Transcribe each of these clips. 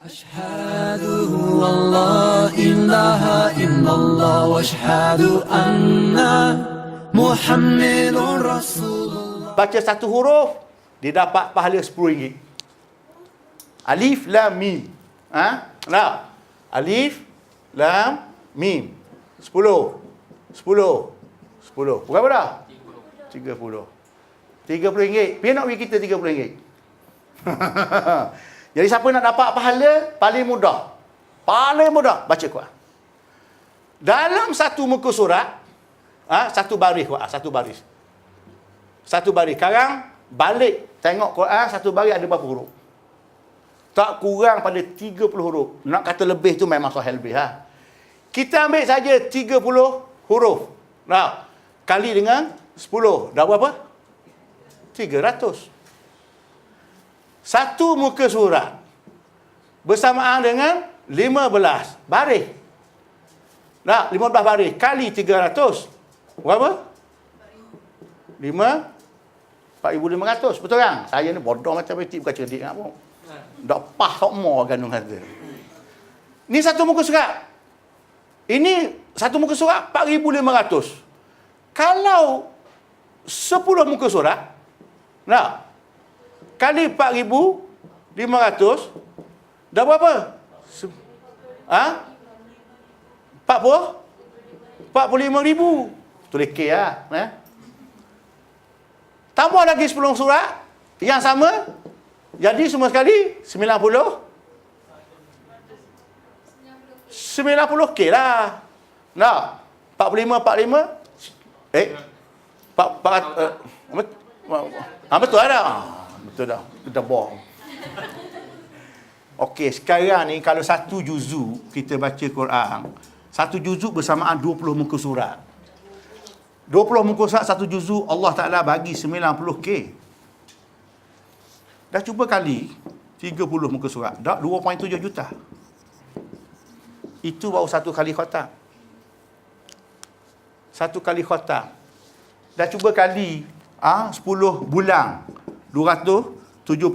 أشهد أن لا إله إلا الله وأشهد أن محمد رسول الله. Baca satu huruf, dia dapat pahala RM10. Alif, Lam, Mim. Nah. Alif, Lam, Mim. 10. Berapa dah? 30. RM30. Biar nak bagi kita RM30. Jadi siapa nak dapat pahala? Paling mudah baca Quran. Dalam satu muka surat, satu baris Quran, satu baris. Sekarang balik tengok Quran, satu baris ada berapa huruf? Tak kurang pada 30 huruf. Nak kata lebih tu memang soal lebih. Kita ambil saja 30 huruf. Nah, kali dengan 10. Dah berapa? 300. Satu muka surat bersamaan dengan 15 baris. Nah, 15 baris kali 300. Berapa? 4,500. Betul kan? Saya ni bodoh matematik, bukan cerdik nak pun. Tak pas semua kan orang kata. Ni satu muka surat. Ini satu muka surat 4,500. Kalau 10 muka surat, nah, kali 4,500 dah berapa? 45,000. Tulis K lah. Tambah lagi 10 surat yang sama, jadi semua sekali 90 K lah. Nah, 45 betul ada. Betul dah. Kita bohong. Okey, sekarang ni kalau satu juzuk kita baca Quran, satu juzuk bersamaan 20 muka surat. 20 muka surat satu juzuk, Allah Ta'ala bagi 90K. Dah cuba kali 30 muka surat, dah 2.7 juta. Itu baru satu kali khatam. Satu kali khatam. Dah cuba kali 10 bulan, 270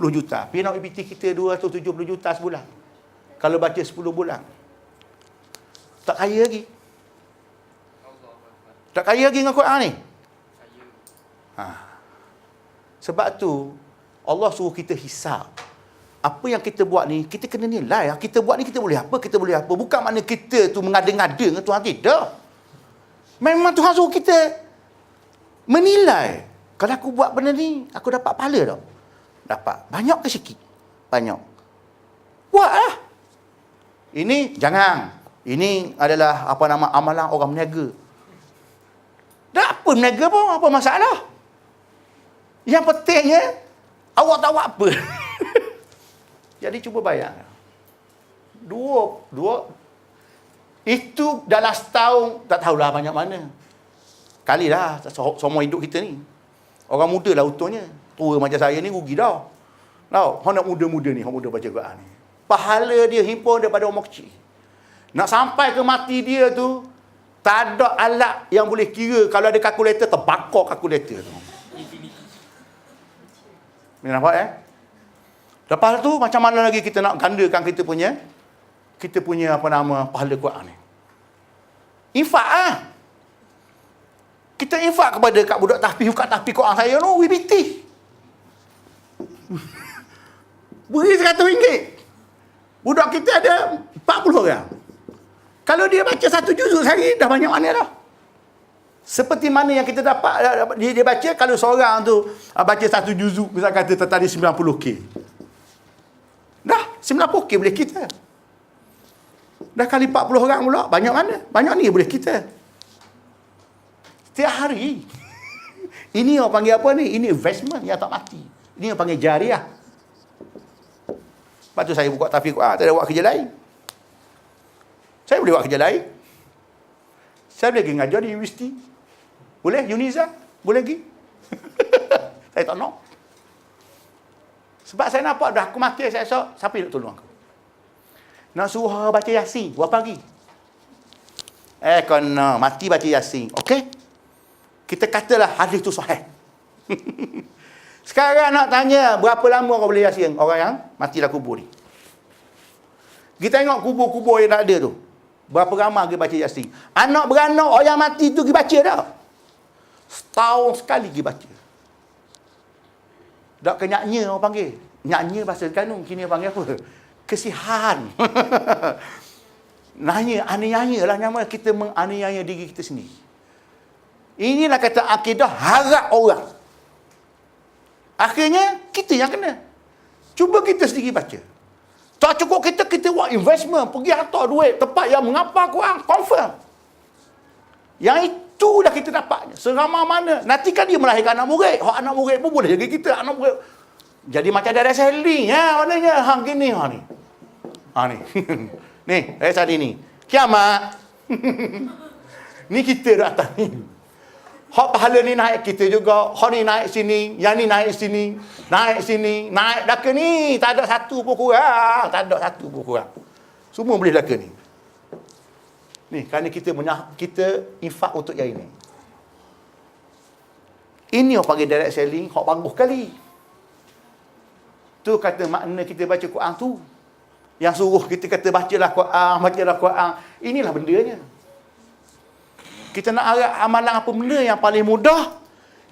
juta. Pergi nak PPT kita 270 juta sebulan. Kalau baca 10 bulan. Tak kaya lagi. Tak kaya lagi dengan Quran ni. Sebab tu Allah suruh kita hisap. Apa yang kita buat ni, kita kena nilai. Kita buat ni kita boleh apa, kita boleh apa. Bukan makna kita tu mengada-ngada dengan Tuhan, tidak. Memang Tuhan suruh kita menilai. Kalau aku buat benda ni, aku dapat pahala tak? Dapat. Banyak ke sikit? Banyak. Buatlah. Ini jangan. Ini adalah amalan orang meniaga. Dah apa meniaga pun, apa masalah? Yang pentingnya, awak tak buat apa. Jadi cuba bayang. Dua. Itu dalam setahun, tak tahulah banyak mana. Kalilah semua hidup kita ni. Orang muda lah utuhnya. Tua macam saya ni rugi dah. Tahu, orang nak muda-muda ni, orang muda baca Quran ni. Pahala dia himpun daripada umur kecil. Nak sampai ke mati dia tu, tak ada alat yang boleh kira. Kalau ada kalkulator, terbakar kalkulator tu. Ni nampak Lepas tu, macam mana lagi kita nak gandakan kita punya pahala Quran ni. Infak Kita infak kepada kat budak tahfiz, kat tahfiz Quran saya tu, WBT. Beri RM100. Budak kita ada 40 orang. Kalau dia baca satu juzuk sehari, dah banyak mana dah. Seperti mana yang kita dapat, dia baca, kalau seorang tu baca satu juzuk, misal kata tadi 90K. Dah, 90K boleh kita. Dah kali 40 orang pula, banyak mana? Banyak ni boleh kita. Setiap hari. Ini orang panggil apa ni? Ini investment yang tak mati. Ini orang panggil jariah. Lepas tu saya buka tahfiz Quran, tak ada buat kerja lain. Saya boleh buat kerja lain. Saya boleh pergi mengajar di universiti. Boleh? Uniza? Boleh pergi? Saya tak nak. Sebab saya nampak dah aku mati saya esok, siapa nak tolong aku? Nak suruh baca Yasin, berapa hari? Kena mati baca Yasin. Okey? Kita katalah hadis tu sahih. Sekarang nak tanya berapa lama orang boleh Yasin? Orang yang mati dah kubur ni. Kita tengok kubur-kubur yang tak ada tu. Berapa ramai pergi baca Yasin. Anak beranak orang mati tu pergi baca dah. Setahun sekali pergi baca. Tak kenyaknya orang panggil. Nyaknya bahasa Terengganu, kini orang panggil apa? Kesihan. Nanya, aniaya lah nama kita menganiaya diri kita sendiri. Inilah kata akidah harap orang. Akhirnya, kita yang kena. Cuba kita sendiri baca. Tak cukup kita buat investment, pergi hantar duit, tempat yang mengapa korang, confirm. Yang itu dah kita dapatnya. Seramai mana. Nanti kan dia melahirkan anak murid. Anak murid pun boleh jaga kita. Anak murid. Jadi macam direct selling. Maknanya, hang gini, ni. Ni. Ni, direct selling ni. Kiamat. Ni kita dah atas ni. Hak pahala ni naik kita juga. Hak ni naik sini. Yang ni naik sini. Naik sini. Naik daka ni. Tak ada satu pun kurang. Tak ada satu pun kurang. Semua boleh daka ni. Ni, kerana kita infak untuk yang ini. Ini orang panggil direct selling. Hak bagus kali. Tu kata makna kita baca Quran tu. Yang suruh kita kata bacalah Quran. Inilah bendanya. Kita nak harap amalan apa benda yang paling mudah,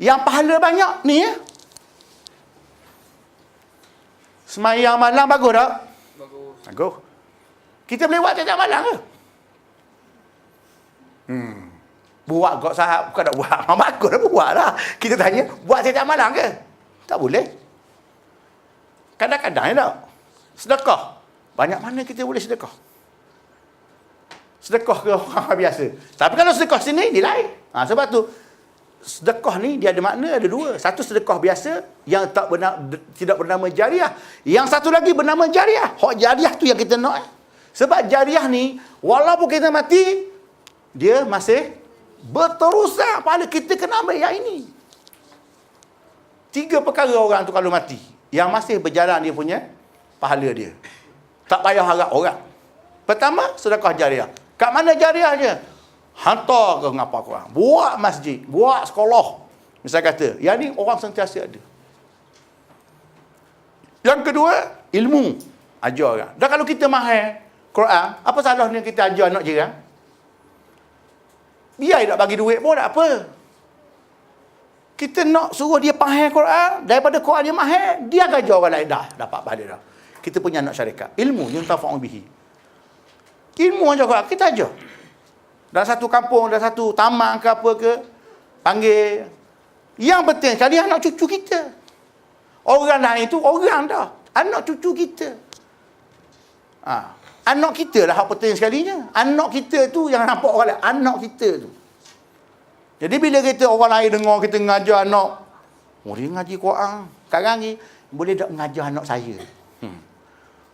yang pahala banyak ni ya. Semayang malam bagus tak? Bagus. Kita boleh buat tiap malam ke? Buat kau sahab, bukan nak buat. Bagus dah buat lah. Kita tanya, buat tiap malam ke? Tak boleh. Kadang-kadang tak. Sedekah. Banyak mana kita boleh sedekah? Sedekah ke orang biasa. Tapi kalau sedekah sini, dia lain. Sebab tu, sedekah ni dia ada makna, ada dua. Satu sedekah biasa yang tidak bernama jariah. Yang satu lagi bernama jariah. Hak jariah tu yang kita nak. Sebab jariah ni, walaupun kita mati, dia masih berterusan. Pahala kita kena ambil yang ini. 3 perkara orang tu kalau mati. Yang masih berjalan dia punya pahala dia. Tak payah harap orang. Pertama, sedekah jariah. Kat mana jariahnya? Hantar ke ngapa korang. Buat masjid. Buat sekolah. Misal kata, yang ni orang sentiasa ada. Yang kedua, ilmu. Ajar orang. Dan kalau kita mahal Quran, apa salahnya kita ajar anak jiran? Biar tak bagi duit pun tak apa. Kita nak suruh dia faham Quran, daripada Quran dia mahal, dia ajar orang lain dah dapat pahala dah. Kita punya anak syarikat. Ilmu yang tafa'u bihi. Ilmu ajar Quran, kita ajar. Dalam satu kampung, dalam satu taman ke apa ke, panggil. Yang penting sekali anak cucu kita. Orang lain itu orang dah. Anak cucu kita. Anak kita lah yang penting sekalinya. Anak kita tu yang nampak orang lain. Anak kita tu. Jadi bila kita orang lain dengar kita mengajar anak, dia ngaji Quran. Sekarang ni, boleh tak mengajar anak saya?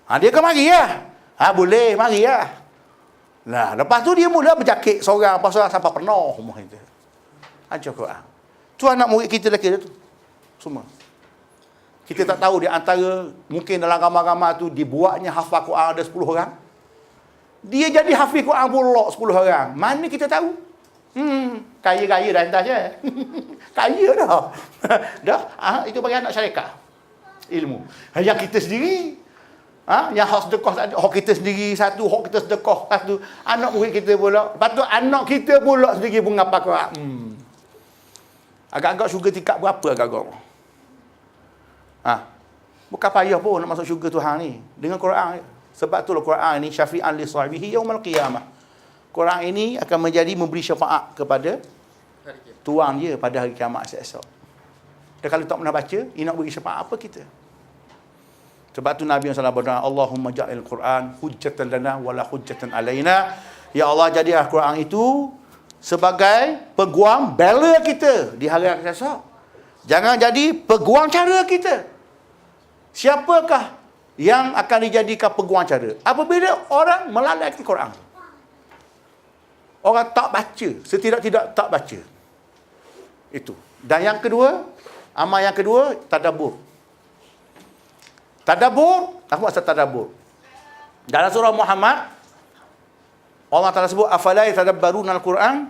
Dia kan mari lah. Boleh, mari lah. Nah, lepas tu dia mula berjakit seorang sampai penuh rumah kita. Ajar Quran. Tu anak murid kita lelaki tu. Semua. Kita tak tahu di antara, mungkin dalam ramai-ramai tu, dibuatnya hafal Quran ada 10 orang. Dia jadi hafiz Quran pula 10 orang. Mana kita tahu? Kaya-kaya dah entah je. Kaya dah. Dah, itu bagi anak syarikat. Ilmu. Yang kita sendiri, yang hak sedekah tak ada, hak kita sendiri satu, hak kita sedekah satu, anak murid kita pula. Lepas tu anak kita pula sendiri pun ngapa Quran. Agak-agak syurga tingkat berapa agak-agak? Bukan payah pun nak masuk syurga Tuhan ni dengan Quran. Sebab tu Quran ni syafi'an li sahibihi yaumil qiyamah. Quran ini akan memberi syafaat kepada tuan dia pada hari kiamat esok. Dan kalau tak pernah baca, dia nak beri syafaat apa kita? Sebab tu Nabi SAW berdoa, Allahumma ja'il Quran hujjatan lana wala hujjatan alaina. Ya Allah, jadilah Quran itu sebagai peguam bela kita di hari akhir esok. Jangan jadi peguam cara kita. Siapakah yang akan dijadikan peguam cara? Apabila orang melalaikan Quran. Orang tak baca, setidak-tidak tak baca. Itu. Dan yang kedua, amal yang kedua, tadabbur. Tadabbur, apa maksud tadabbur? Dalam surah Muhammad, Allah Ta'ala sebut, afala yatadabbaruna al-Quran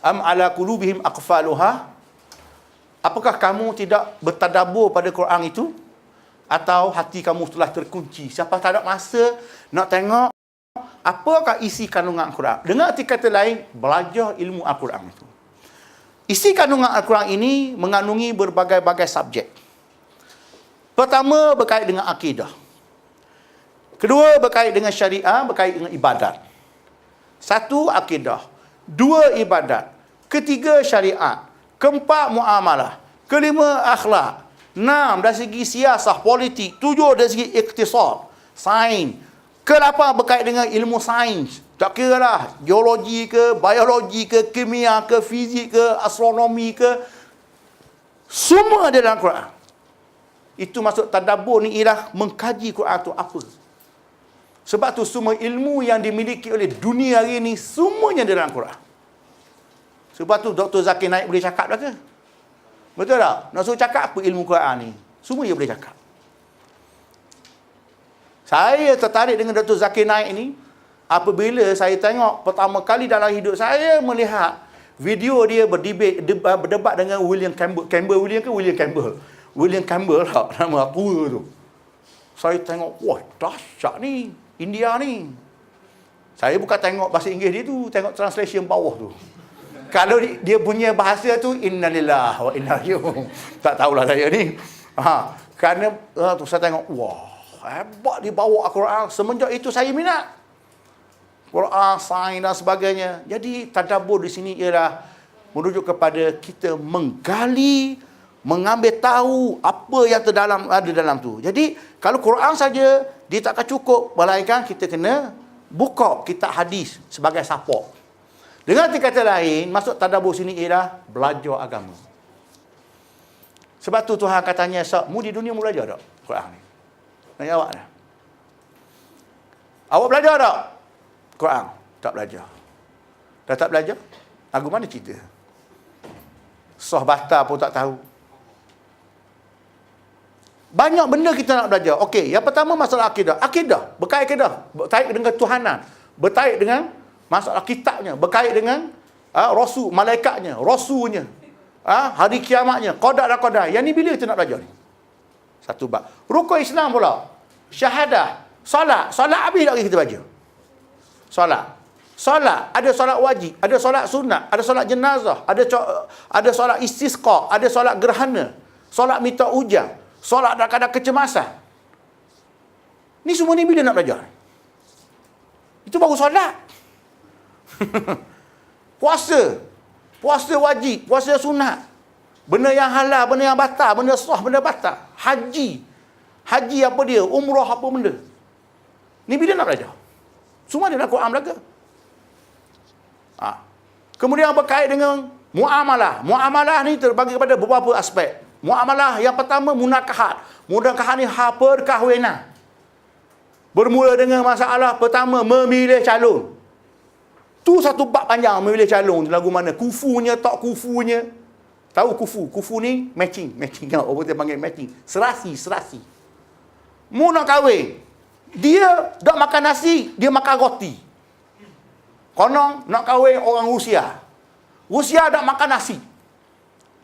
am ala qulubihim aqfaluha? Apakah kamu tidak bertadabbur pada Quran itu? Atau hati kamu telah terkunci? Siapa tak ada masa nak tengok apakah isi kandungan Al-Quran? Dengan arti kata lain, belajar ilmu Al-Quran itu. Isi kandungan Al-Quran ini mengandungi berbagai-bagai subjek. Pertama, berkait dengan akidah. Kedua, berkait dengan syariah, berkait dengan ibadat. Satu, akidah. Dua, ibadat. Ketiga, syariat. Keempat, muamalah. Kelima, akhlak. Enam, dari segi siasah, politik. Tujuh, dari segi iktisad, sains. Ke-8, berkait dengan ilmu sains. Tak kira lah, geologi ke, biologi ke, kimia ke, fizik ke, astronomi ke. Semua ada dalam Quran. Itu maksud tadabbur ni ialah mengkaji Quran tu apa. Sebab tu semua ilmu yang dimiliki oleh dunia hari ni, semuanya ada dalam Quran. Sebab tu Dr. Zakir Naik boleh cakap dah ke? Betul tak? Nak suruh cakap apa ilmu Quran ni? Semua dia boleh cakap. Saya tertarik dengan Dr. Zakir Naik ni apabila saya tengok pertama kali dalam hidup saya melihat video dia berdebat dengan William Campbell. William Campbell lah, nama tua tu. Saya tengok, wah dahsyat ni, India ni. Saya bukan tengok bahasa Inggeris dia tu, tengok translation bawah tu. Kalau dia punya bahasa tu, innalillah wa inna ilaihi raji'un. Tak tahulah saya ni. Kerana tu saya tengok, wah hebat dia bawa Al-Quran. Semenjak itu saya minat Quran, sains dan sebagainya. Jadi tadabbur di sini ialah merujuk kepada kita menggali, mengambil tahu apa yang ada dalam tu. Jadi kalau Quran saja dia takkan cukup, melainkan kita kena buka kitab hadis sebagai support. Dengan kata lain, maksud tadabbur sini ialah belajar agama. Sebab tu Tuhan katanya, mu di dunia mu belajar tak Quran ni? Nak jawab dah. Awak belajar tak Quran? Tak belajar. Dah tak belajar? Lagu mana cerita? Sah bata pun tak tahu. Banyak benda kita nak belajar. Okey, yang pertama masalah akidah. Akidah, berkait akidah, berkait dengan Tuhanan, berkait dengan masalah kitabnya, berkait dengan rasul, malaikatnya, rasulnya, hari kiamatnya, qada dan qadar. Yang ni bila kita nak belajar ni? Satu bab. Rukun Islam pula, syahadah, solat. Solat habis tak kita baca? Solat, ada solat wajib, ada solat sunat, ada solat jenazah, ada solat istisqa, ada solat gerhana, solat minta hujan, solat dalam keadaan kecemasan. Ni semua ni bila nak belajar? Itu baru solat. Puasa wajib, puasa sunat. Benda yang halal, benda yang batal, benda sah, benda batal. Haji apa dia? Umrah apa benda? Ni bila nak belajar? Semua ada dalam Quran belaka. Kemudian berkait dengan muamalah. Muamalah ni terbagi kepada beberapa aspek. Muamalah yang pertama munakahat. Munakahat ni perkahwinan. Bermula dengan masalah pertama memilih calon. Tu satu bab panjang memilih calon. Lagu mana? Kufunya, tak kufunya. Tahu kufu? Kufu ni matching. Orang dia panggil matching. Serasi. Mu nak kahwin. Dia tak makan nasi, dia makan roti. Konon nak kahwin orang Rusia. Rusia tak makan nasi.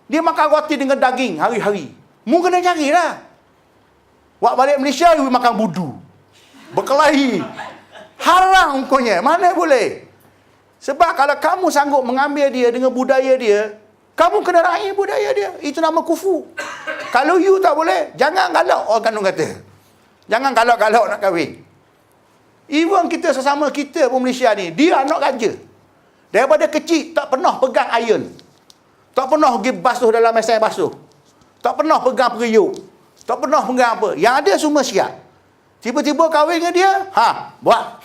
Dia makan roti dengan daging hari-hari. Mu kena carilah. Wak balik Malaysia, you makan budu. Berkelahi. Haram hukumnya. Mana boleh? Sebab kalau kamu sanggup mengambil dia dengan budaya dia, kamu kena raih budaya dia. Itu nama kufu. Kalau you tak boleh, jangan galak orang kandung kata. Jangan galak-galak nak kahwin. Even kita sesama kita pun Malaysia ni, dia anak raja. Daripada kecil tak pernah pegang iron. Tak pernah pergi basuh dalam mesin basuh. Tak pernah pegang periuk. Tak pernah pegang apa. Yang ada semua siap. Tiba-tiba kahwin dengan dia, buat.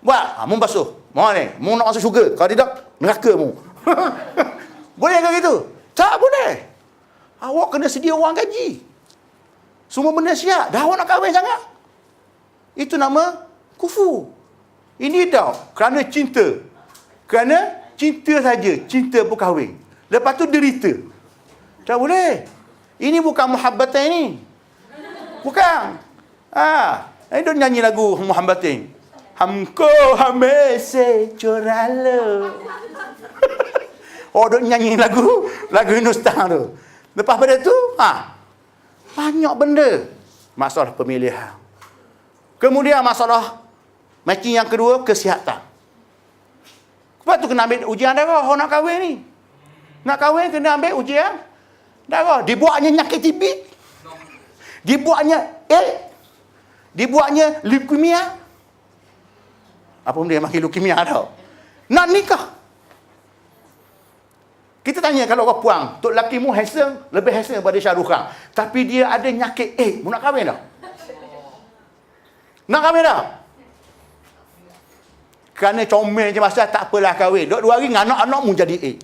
Buat, mu basuh. Mau ni, mu nak masuk syurga. Kalau tidak, neraka mu. Boleh ke gitu? Tak boleh. Awak kena sedia wang gaji. Semua benda siap. Dah awak nak kahwin sangat. Itu nama kufu. Ini dah kerana cinta. Kerana cinta saja. Cinta pun kahwin. Lepas tu derita. Tak boleh. Ini bukan muhabbatain ni. Bukan. Ini dia nyanyi lagu muhabbatain. Hamko hamese coralo. Dia nyanyi lagu Hindustan tu. Lepas pada tu, banyak benda. Masalah pemilihan. Kemudian masalah matching yang kedua, kesihatan. Sebab tu kena ambil ujian darah orang nak kahwin ni. Nak kahwin kena ambil ujian darah. Dibuatnya nyakit TB. Dibuatnya AIDS. Dibuatnya leukemia. Apa benda yang makin leukemia tau. Nak nikah. Kita tanya kalau orang puang, tok lelaki mu handsome, lebih handsome daripada Shah Rukh Khan. Tapi dia ada nyakit AIDS. Mu nak kahwin tak? Nak kahwin tak? Kerana comel je masa tak apalah kahwin. Duk 2 hari dengan anak-anak mu jadi AIDS.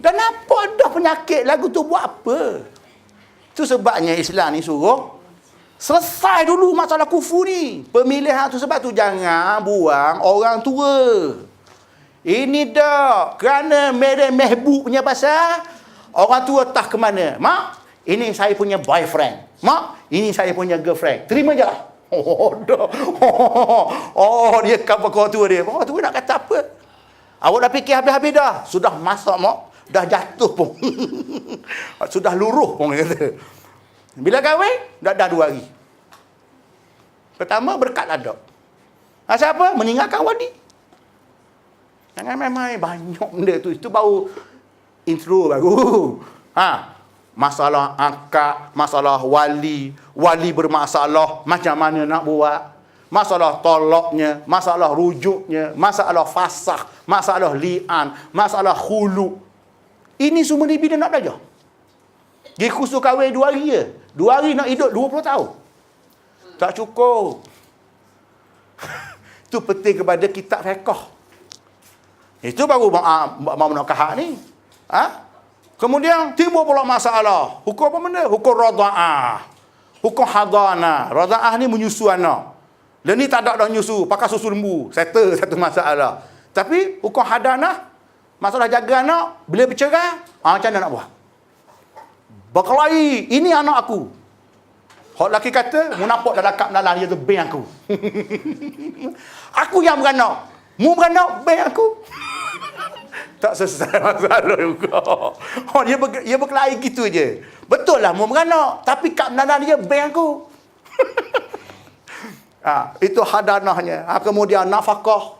Dan apa dah penyakit lagu tu buat apa? Itu sebabnya Islam ni suruh selesai dulu masalah kufur ni. Pemilihan tu sebab tu jangan buang orang tua. Ini dah kerana mere mehbub punya pasal orang tua tak ke mana. Mak, ini saya punya boyfriend. Mak, ini saya punya girlfriend. Terima je lah. Oh, dah. Oh, dia kawan orang tua dia. Orang tua nak kata apa? Awak dah fikir habis-habis dah. Sudah masak, mak. Dah jatuh pun. Sudah luruh pun kata. Bila kahwin, dah 2 hari. Pertama, berkat adab. Asal apa? Meninggalkan wadi. Jangan main-main. Banyak benda tu. Itu baru intro baru. Masalah akad, masalah wali. Wali bermasalah, macam mana nak buat. Masalah tolaknya, masalah rujuknya, masalah fasakh, masalah li'an, masalah khulu. Ini semua ni bila nak belajar. Dia khusus kahwin 2 hari je. 2 hari nak hidup 20 tahun. Tak cukup. Itu penting kepada kitab fiqh. Itu baru mau nak kahak ni. Kemudian timbul pula masalah. Hukum apa benda? Hukum radha'ah. Hukum hadanah. Radha'ah ni menyusu anak. Dan ni tak ada dah nyusu, pakai susu lembu. Settle satu masalah. Tapi hukum hadanah, masalah jaga anak, bila bercerai, macam mana nak buat? Berkelahi, ini anak aku. Hak lelaki kata, mu nampak dah lakap dalam dia tu bank aku. Aku yang beranak. Mu beranak, bank aku. Tak selesai masalah juga. Dia berkelahi gitu je. Betul lah, mu beranak. Tapi kap dalam dia bank aku. Itu hadanahnya. Kemudian nafkah.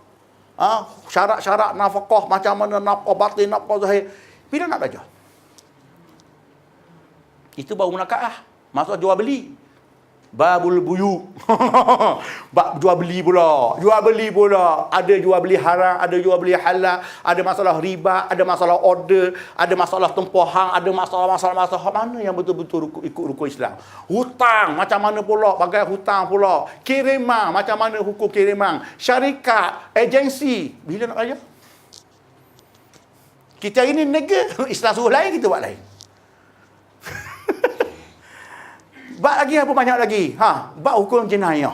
Syarat-syarat nafkah. Macam mana nafkah batin, nafkah zahir. Bila nak belajar? Itu baru munakaah. Maksud jual beli. Babul buyu. Bab jual beli pula. Jual beli pula. Ada jual beli haram, ada jual beli halal, ada masalah riba, ada masalah order, ada masalah tempohang, ada masalah-masalah mana yang betul-betul ikut rukun Islam. Hutang macam mana pula, bagai hutang pula. Kiriman macam mana hukum kiriman. Syarikat, agensi. Bila nak belajar? Kita ini negara Islam suruh lain, kita buat lain. Bab lagi apa banyak lagi? Bab hukum jenayah.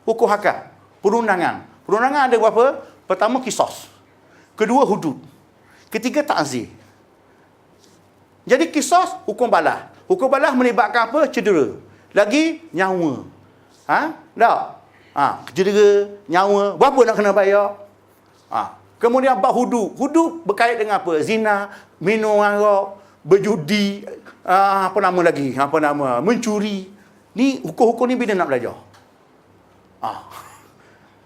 Hukum hakam. Perundangan. Perundangan ada berapa? Pertama, kisos. Kedua, hudud. Ketiga, ta'zir. Jadi kisos, hukum balas. Hukum balas melibatkan apa? Cedera. Lagi, nyawa. Tak? Cedera, nyawa. Berapa nak kena bayar? Kemudian bab hudud. Hudud berkait dengan apa? Zina, minum arak, berjudi, mencuri. Ni hukum-hukum ni bila nak belajar?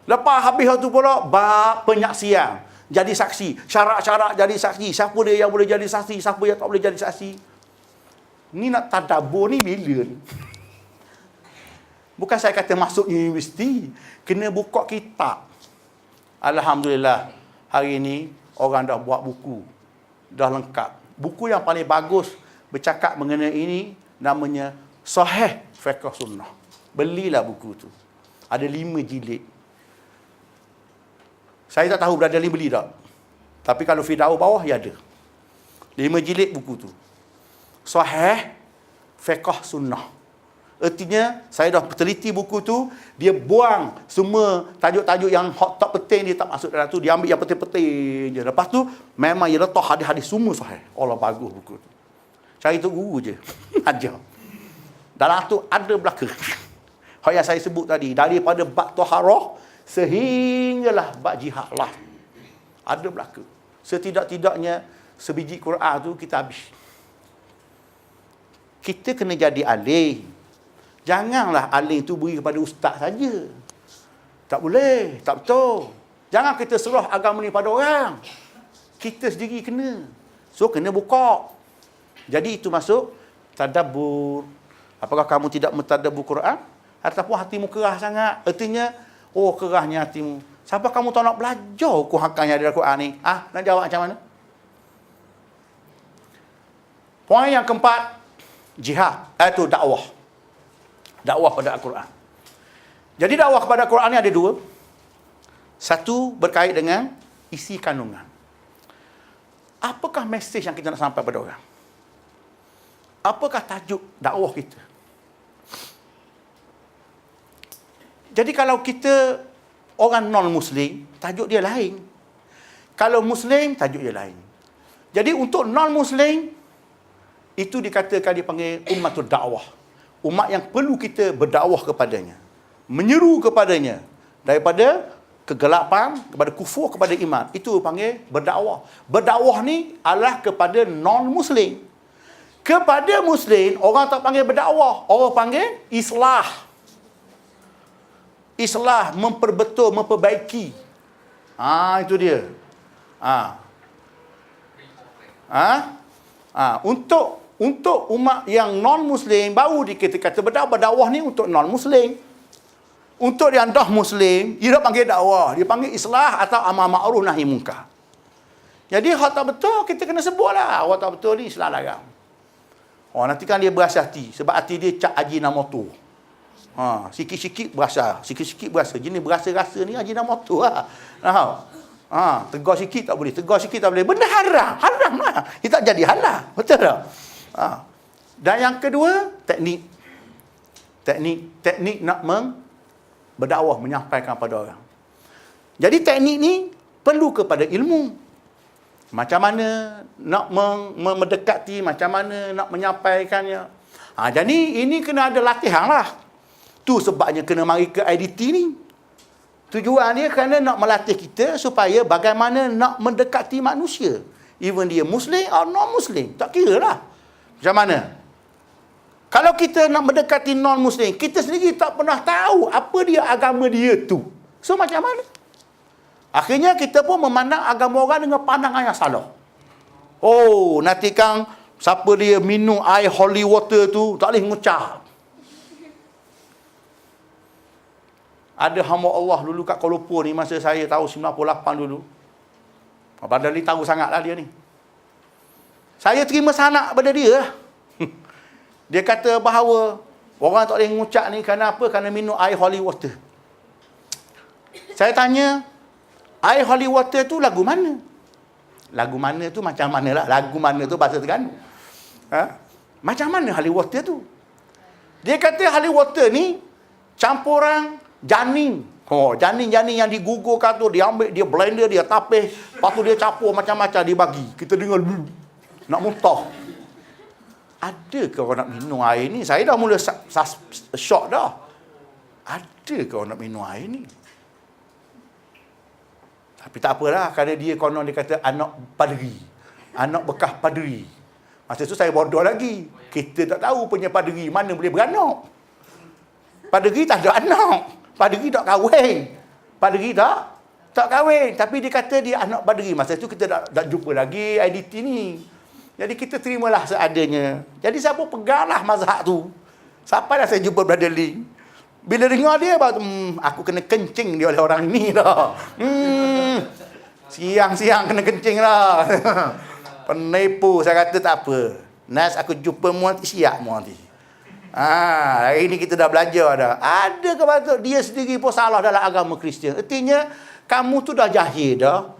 Lepas habis tu pula bab penyaksian, jadi saksi, syarat-syarat jadi saksi, siapa dia yang boleh jadi saksi, siapa yang tak boleh jadi saksi. Ni nak tadabbur ni bila ni? Bukan saya kata masuk universiti, kena buka kitab. Alhamdulillah, hari ni orang dah buat buku, dah lengkap. Buku yang paling bagus bercakap mengenai ini namanya Sahih Fiqh Sunnah. Belilah buku tu. Ada 5 jilid. Saya tak tahu berada ni beli tak. Tapi kalau Firdaus bawah ya ada. 5 jilid buku tu. Sahih Fiqh Sunnah. Artinya saya dah teliti buku tu, dia buang semua tajuk-tajuk yang hot tak penting, dia tak masuk dalam tu, dia ambil yang penting-penting je. Lepas tu memang dia letak hadis-hadis semua sahih. Allah, bagus buku tu. Cari tu guru je. Ajar. Dalam tu ada belaka. Hak yang saya sebut tadi, daripada bab taharah sehinggalah bab jihad lah. Ada belaka. Setidak-tidaknya sebiji Quran tu kita habis. Kita kena jadi alih. Janganlah alim tu beri kepada ustaz saja. Tak boleh, tak betul. Jangan kita serah agama ni pada orang. Kita sendiri kena. So, kena buka. Jadi, itu masuk tadabbur. Apakah kamu tidak mentadabbur Quran? Ataupun hatimu kerah sangat. Artinya, oh kerahnya hatimu. Siapa kamu tak nak belajar hukum hakam yang ada dalam Quran ni? Nak jawab macam mana? Poin yang keempat, jihad. Itu dakwah. Dakwah pada Al-Quran. Jadi dakwah kepada Al-Quran ni ada dua. Satu berkait dengan isi kandungan. Apakah mesej yang kita nak sampai pada orang? Apakah tajuk dakwah kita? Jadi kalau kita orang non-Muslim, tajuk dia lain. Kalau Muslim, tajuk dia lain. Jadi untuk non-Muslim, itu dikatakan dipanggil ummatul dakwah. Umat yang perlu kita berdakwah kepadanya. Menyeru kepadanya. Daripada kegelapan, kepada kufur, kepada iman. Itu panggil berdakwah. Berdakwah ni adalah kepada non-Muslim. Kepada Muslim, orang tak panggil berdakwah. Orang panggil islah. Islah, memperbetul, memperbaiki. Itu dia. Untuk umat yang non-Muslim, baru dikata berdakwah ni untuk non-Muslim. Untuk yang dah Muslim, dia tak panggil dakwah. Dia panggil islah atau amar ma'ruf nahi munkar. Jadi, hak tak betul, kita kena sebut lah. Orang tak betul ni islah larang. Nanti kan dia berasa hati. Sebab hati dia cap ajinomoto. Sikit-sikit berasa. Sikit-sikit berasa. Jenis berasa-rasa ni ajinomoto lah. Tegar sikit tak boleh. Tegar sikit tak boleh. Benda haram. Haram lah. Dia tak jadi halal. Betul tak? Dan yang kedua, teknik. Teknik nak berdakwah, menyampaikan pada orang. Jadi teknik ni perlu kepada ilmu. Macam mana nak mendekati, macam mana nak menyampaikannya. Jadi ini kena ada latihan lah. Tu sebabnya kena mari ke IDT ni. Tujuan dia kerana nak melatih kita supaya bagaimana nak mendekati manusia. Even dia Muslim atau non-Muslim. Tak kira lah. Macam mana? Kalau kita nak mendekati non-Muslim, kita sendiri tak pernah tahu apa dia agama dia tu. So macam mana? Akhirnya kita pun memandang agama orang dengan pandangan yang salah. Oh, nanti kan siapa dia minum air holy water tu, tak boleh mengucap. Ada hamba Allah dulu kat Kuala Lumpur ni, masa saya tahun 98 dulu. Padahal dia tahu sangat lah dia ni. Saya terima sanak pada dia lah. Dia kata bahawa orang tak boleh mengucap ni kerana apa? Kerana minum air holy water. Saya tanya, air holy water tu lagu mana? Lagu mana tu macam mana lah? Lagu mana tu bahasa Terengganu. Macam mana holy water tu? Dia kata holy water ni campuran janin. Janin-janin yang digugurkan tu, dia ambil, dia blender, dia tapis, lepas tu dia campur macam-macam, dia bagi. Kita dengar, nak muntah. Ada ke orang nak minum air ni? Saya dah mula shock dah. Ada ke orang nak minum air ni? Tapi tak apalah, kerana dia konon dia kata anak paderi. Anak bekas paderi. Masa tu saya bodoh lagi. Kita tak tahu punya paderi mana boleh beranak. Paderi tak ada anak. Paderi tak kahwin. Paderi tak kahwin. Tapi dia kata dia anak paderi. Masa tu kita tak jumpa lagi IDT ni. Jadi kita terimalah seadanya. Jadi siapa peganglah mazhab tu. Sampai dah saya jumpa Brother Lee. Bila dengar dia, aku kena kencing dia oleh orang ni dah. Siang-siang kena kencing lah. Penipu, saya kata tak apa. Nas aku jumpa mu nanti, siap mu nanti. Hari ni kita dah belajar dah. Ada ke patut dia sendiri pun salah dalam agama Kristian. Artinya, kamu tu dah jahil dah.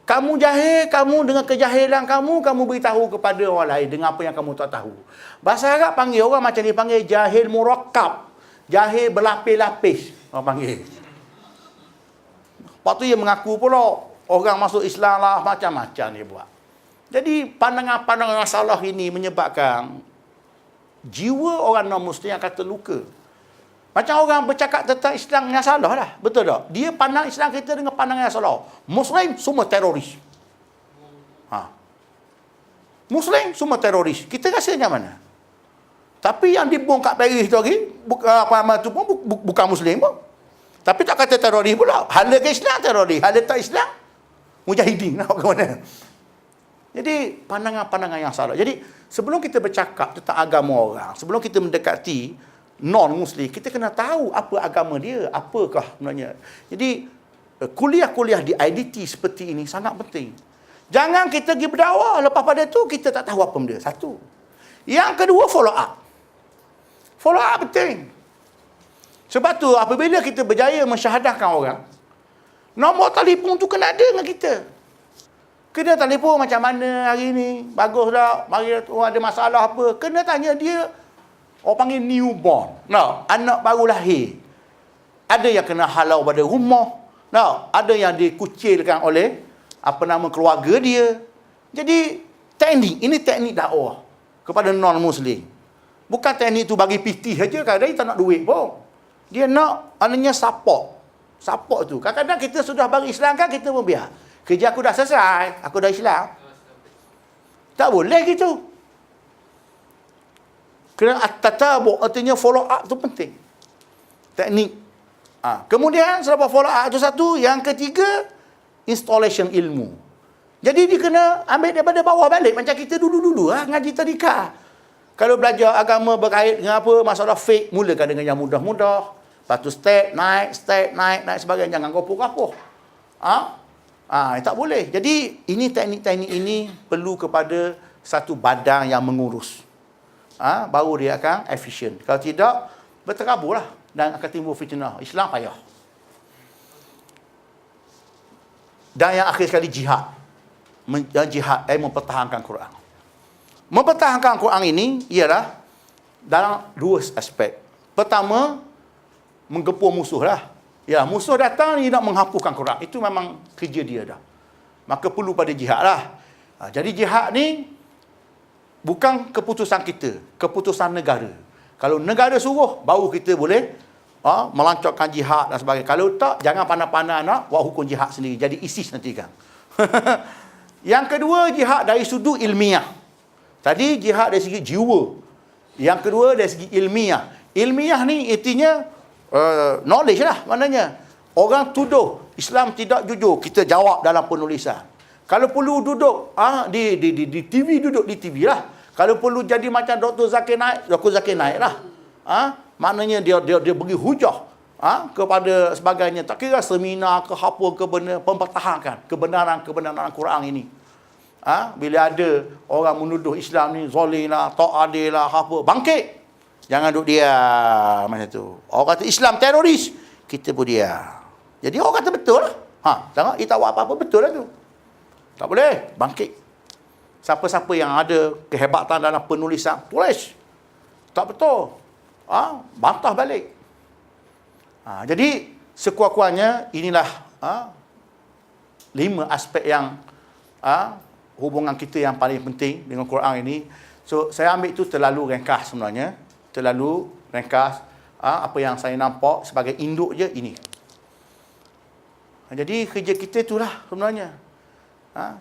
Kamu jahil, kamu dengan kejahilan kamu beritahu kepada orang lain dengan apa yang kamu tak tahu. Bahasa Arab panggil orang macam ni, panggil jahil murakkab. Jahil berlapis-lapis. Orang panggil. Lepas tu dia mengaku pula, orang masuk Islam lah, macam-macam dia buat. Jadi pandangan-pandangan salah ini menyebabkan jiwa orang non-Muslim akan terluka. Macam orang bercakap tentang Islam yang salah lah. Betul tak? Dia pandang Islam kita dengan pandangan yang salah. Muslim semua teroris. Muslim semua teroris. Kita rasa macam mana? Tapi yang dibom kat Paris tu lagi, bukan Muslim pun. Tapi tak kata teroris pula. Hala ke Islam teroris, hala tak Islam mujahidin. Nak ke mana? Jadi pandangan-pandangan yang salah. Jadi sebelum kita bercakap tentang agama orang, sebelum kita mendekati non-Muslim, kita kena tahu apa agama dia, apakah sebenarnya. Jadi kuliah-kuliah di IDT seperti ini sangat penting. Jangan kita pergi berdakwah, lepas pada tu kita tak tahu apa benda. Satu. Yang kedua, follow up. Follow up penting. Sebab tu apabila kita berjaya mensyahadahkan orang, nombor telefon tu kena ada dengan kita. Kena telefon macam mana hari ni, bagus tak, mari ada masalah apa, kena tanya dia. Orang panggil newborn. Nah, anak baru lahir. Ada yang kena halau pada rumah. Nah, ada yang dikucilkan oleh keluarga dia. Jadi ini teknik dakwah kepada non-Muslim. Bukan teknik tu bagi piti saja, kadang dia tak nak duit pun. Dia nak support. Support tu. Kadang-kadang kita sudah bagi Islam kan, kita pun biar. Kerja aku dah selesai, aku dah Islam. Tak boleh gitu. Kerana at-tatabu' artinya follow up tu penting. Teknik. Kemudian selepas follow up tu satu, yang ketiga installation ilmu. Jadi dia kena ambil daripada bawah balik macam kita dulu-dulu ngaji tadika. Kalau belajar agama berkait dengan apa, masalah fake, mulakan dengan yang mudah-mudah. Lepas tu step naik sebagainya, jangan gopoh-gopoh. Tak boleh. Jadi ini teknik-teknik ini perlu kepada satu badan yang mengurus. Baru dia akan efisien. Kalau tidak, berteraburlah dan akan timbul fitnah. Islam payah. Dan yang akhir sekali jihad. Jihad mempertahankan Quran. Mempertahankan Quran ini ialah dalam dua aspek. Pertama, menggepur musuh lah. Ya, musuh datang dia nak menghapuskan Quran. Itu memang kerja dia dah. Maka perlu pada jihad lah. Jadi jihad ni bukan keputusan kita, keputusan negara. Kalau negara suruh, baru kita boleh melancarkan jihad dan sebagainya. Kalau tak, jangan pandai-pandai nak buat hukum jihad sendiri. Jadi ISIS nanti kan. Yang kedua, jihad dari sudut ilmiah. Tadi jihad dari segi jiwa. Yang kedua dari segi ilmiah. Ilmiah ni artinya knowledge lah maknanya. Orang tuduh Islam tidak jujur, kita jawab dalam penulisan. Kalau perlu duduk di TV, duduk di TV lah. Kalau perlu jadi macam Dr. Zakir Naik lah. Maknanya dia beri hujah kepada sebagainya. Tak kira seminar ke apa ke benda, mempertahankan kebenaran Quran ini. Bila ada orang menuduh Islam ni zalim lah, tak adil lah, apa, bangkit. Jangan duduk diam macam tu. Orang kata Islam teroris, kita pun diam. Jadi orang kata betul lah. Tengok, dia tak buat apa-apa, betul lah tu. Tak boleh, bangkit. Siapa-siapa yang ada kehebatan dalam penulisan, tulis. Tak betul. Bantah balik. Jadi, sekuat-kuatnya, inilah 5 aspek yang hubungan kita yang paling penting dengan Quran ini. So, saya ambil itu terlalu ringkas sebenarnya. Terlalu ringkas. Apa yang saya nampak sebagai induk je, ini. Jadi, kerja kita itulah sebenarnya.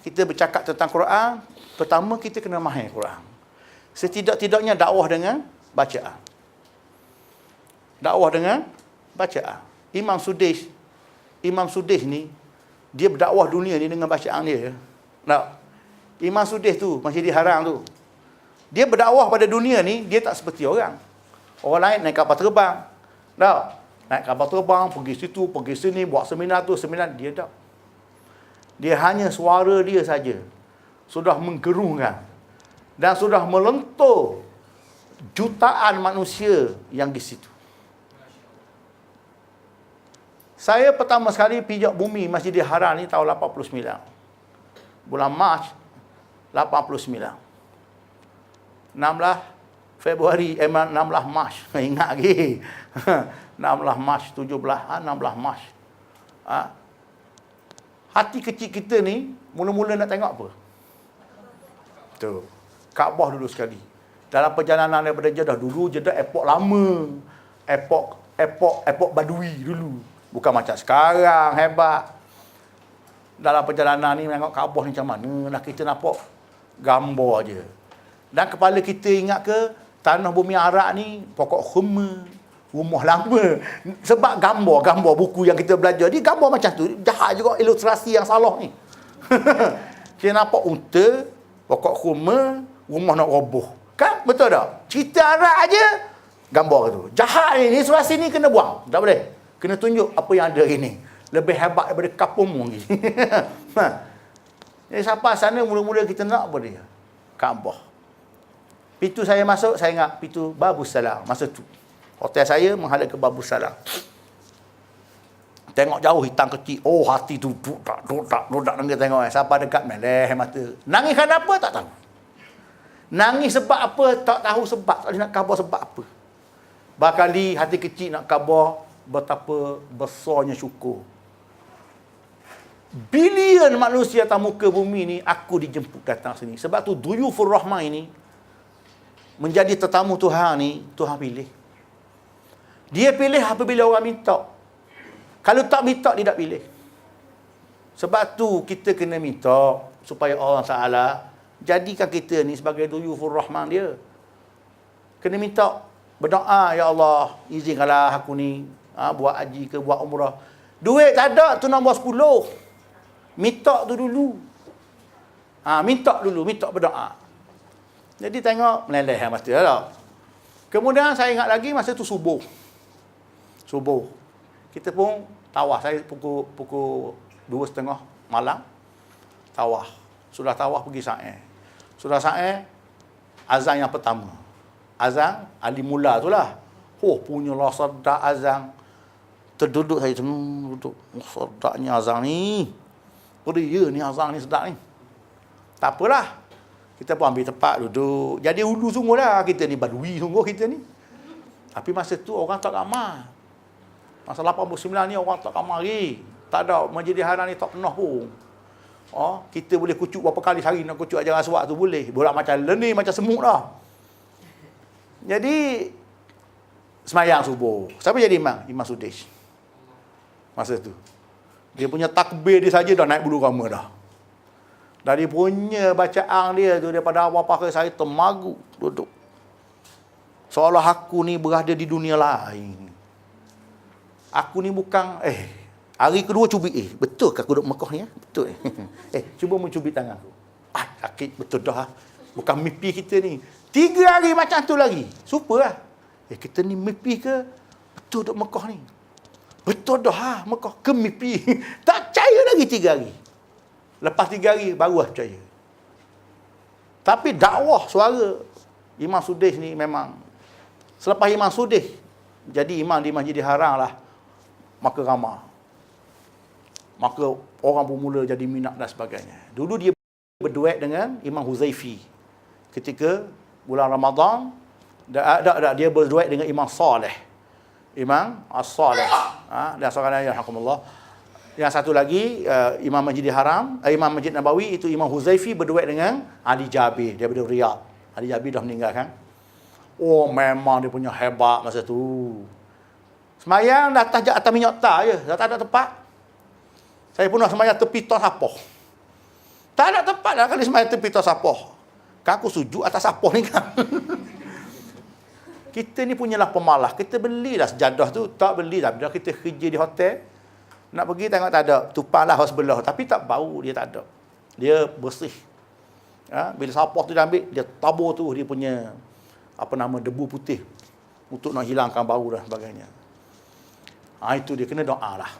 Kita bercakap tentang Quran, pertama kita kena mahir Quran. Setidak-tidaknya dakwah dengan bacaan. Dakwah dengan bacaan. Imam Sudais ni, dia berdakwah dunia ni dengan bacaan dia. Imam Sudais tu, Masjidil Haram tu, dia berdakwah pada dunia ni, dia tak seperti orang. Orang lain naik kapal terbang. Naik kapal terbang, pergi situ, pergi sini, buat seminar tu, seminar. Dia tak. Dia hanya suara dia saja sudah menggerungkan dan sudah melentur jutaan manusia yang di situ. Saya pertama sekali pijak bumi Masjidil Haram ni tahun 89. Bulan Mac 89. 16 Februari 16 Mac. Ingat lagi. 16 Mac 17, 16 Mac. Hati kecil kita ni mula-mula nak tengok apa? Tu. Kaabah dulu sekali. Dalam perjalanan daripada Jeddah dulu, Jeddah airport lama. Airport Badui dulu. Bukan macam sekarang hebat. Dalam perjalanan ni tengok Kaabah ni macam mana lah, kita nampak gambar aje. Dan kepala kita ingat ke Tanah bumi Arab ni pokok khurma, rumah lama. Sebab gambar buku yang kita belajar ni gambar macam tu. Jahat juga ilustrasi yang salah ni. Kita nampak unta, pokok khurma, rumah nak roboh. Kan? Betul tak? Cerita Arab aja gambar tu. Jahat ni, ilustrasi ni kena buang. Tak boleh. Kena tunjuk apa yang ada ini. Lebih hebat daripada kapung lagi. Jadi sampai sana mula-mula kita nak apa dia? Kaabah. Pintu saya masuk, saya ingat pintu Babus Salam. Masa tu hotel saya menghadap ke Babus Salam. Tengok jauh hitam kecil. Oh, hati tu dodak kita tengok. Sampai dekat meleh mata. Nangis kenapa? Tak tahu. Nangis sebab apa? Tak tahu sebab. Tak boleh nak khabar sebab apa. Barangkali hati kecil nak khabar betapa besarnya syukur. Bilion manusia atas muka bumi ni aku dijemput datang sini. Sebab tu Duyufur Rahman ini menjadi tetamu Tuhan ni, Tuhan pilih. Dia pilih apabila orang minta. Kalau tak minta, dia tak pilih. Sebab tu kita kena minta supaya Allah Ta'ala jadikan kita ni sebagai Duyufur Rahman dia. Kena minta, berdoa, ya Allah, izinkanlah aku ni buat haji ke, buat umrah. Duit tak ada, tu nombor 10. Minta tu dulu. Minta dulu, minta berdoa. Jadi tengok, meleleh masa tu lah. Kemudian saya ingat lagi masa tu subuh. Kita pun tawaf. Saya pukul 2:30 malam. Tawaf. Sudah tawaf pergi Sa'i. Sudah Sa'i, azan yang pertama. Azan Ali Mula tu lah. Punyalah sedap azan. Terduduk saya duduk. Sedapnya azan ni. Peria ni azan ni sedap ni. Tak apalah. Kita pun ambil tempat duduk. Jadi ulu sungguh lah. Kita ni badui sungguh kita ni. Tapi masa tu orang tak ramai. Masa 89 ni orang tak ramai lagi. Tak ada. Majlis Haram ni tak pernah pun. Kita boleh kucuk berapa kali sehari nak kucuk ajaran suat tu boleh. Borak macam lenih, macam semut lah. Jadi, semayang subuh. Siapa jadi imam? Imam Sudesh. Masa tu. Dia punya takbir dia saja dah naik bulu rama dah. Dari punya bacaan dia tu, daripada awal pakai saya termagu duduk. Seolah aku ni berada di dunia lain. Aku ni bukan, hari kedua cubit, betul ke aku duduk Mekah ni? Betul. Cuba mencubit tangan aku. Sakit, betul dah. Bukan mimpi kita ni. 3 hari macam tu lagi. Super lah. Kita ni mimpi ke? Betul duduk Mekah ni. Betul dah Mekah ke mimpi. Tak percaya lagi 3 hari. Lepas 3 hari baru percaya. Tapi dakwah suara Imam Sudesh ni memang. Selepas Imam Sudesh jadi imam di Masjidil Haram lah, maka ramai. Maka orang bermula jadi minat dan sebagainya. Dulu dia berduet dengan Imam Huzaifi. Ketika bulan Ramadan, dia berduet dengan Imam Saleh. Imam As-Saleh. Dan seorang lain, alhamdulillah. Yang satu lagi, Imam Masjidil Haram, Imam Masjid Nabawi, itu Imam Huzaifi berduet dengan Ali Jabir daripada Riyadh. Ali Jabir dah meninggal kan? Memang dia punya hebat masa tu. Semayang dah atas minyak tar je, dah tak ada tempat. Saya pun nak semayang tepi tos sapoh. Tak ada tempat dah kali semayang tepi tos sapoh. Kan aku sujud atas sapoh ni kan. Kita ni punyalah pemalas. Kita belilah sejadah tu. Tak beli dah. Bila kita kerja di hotel, nak pergi tengok tak ada. Tupanglah hos belah. Tapi tak bau, dia tak ada. Dia bersih. Bila sapoh tu dia ambil, dia tabur tu dia punya debu putih. Untuk nak hilangkan bau dan sebagainya. Itu dia kena doa lah.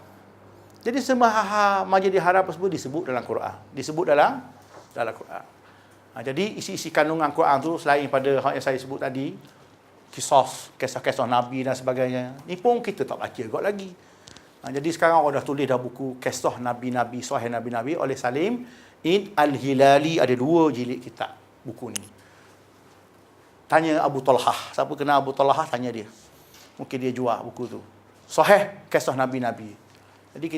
Jadi semua Masjidil Haram tersebut disebut dalam Quran. Disebut dalam Quran. Jadi isi-isi kandungan Quran tu selain pada yang saya sebut tadi, kisah-kisah Nabi dan sebagainya, ni pun kita tak baca juga lagi. Jadi sekarang orang dah tulis dah buku kisah Nabi-Nabi, Sahih Nabi-Nabi oleh Salim Al-Hilali. Ada 2 jilid kitab buku ni. Tanya Abu Talhah. Siapa kenal Abu Talhah, tanya dia. Mungkin dia jual buku tu. Sahih kisah Nabi-Nabi. Jadi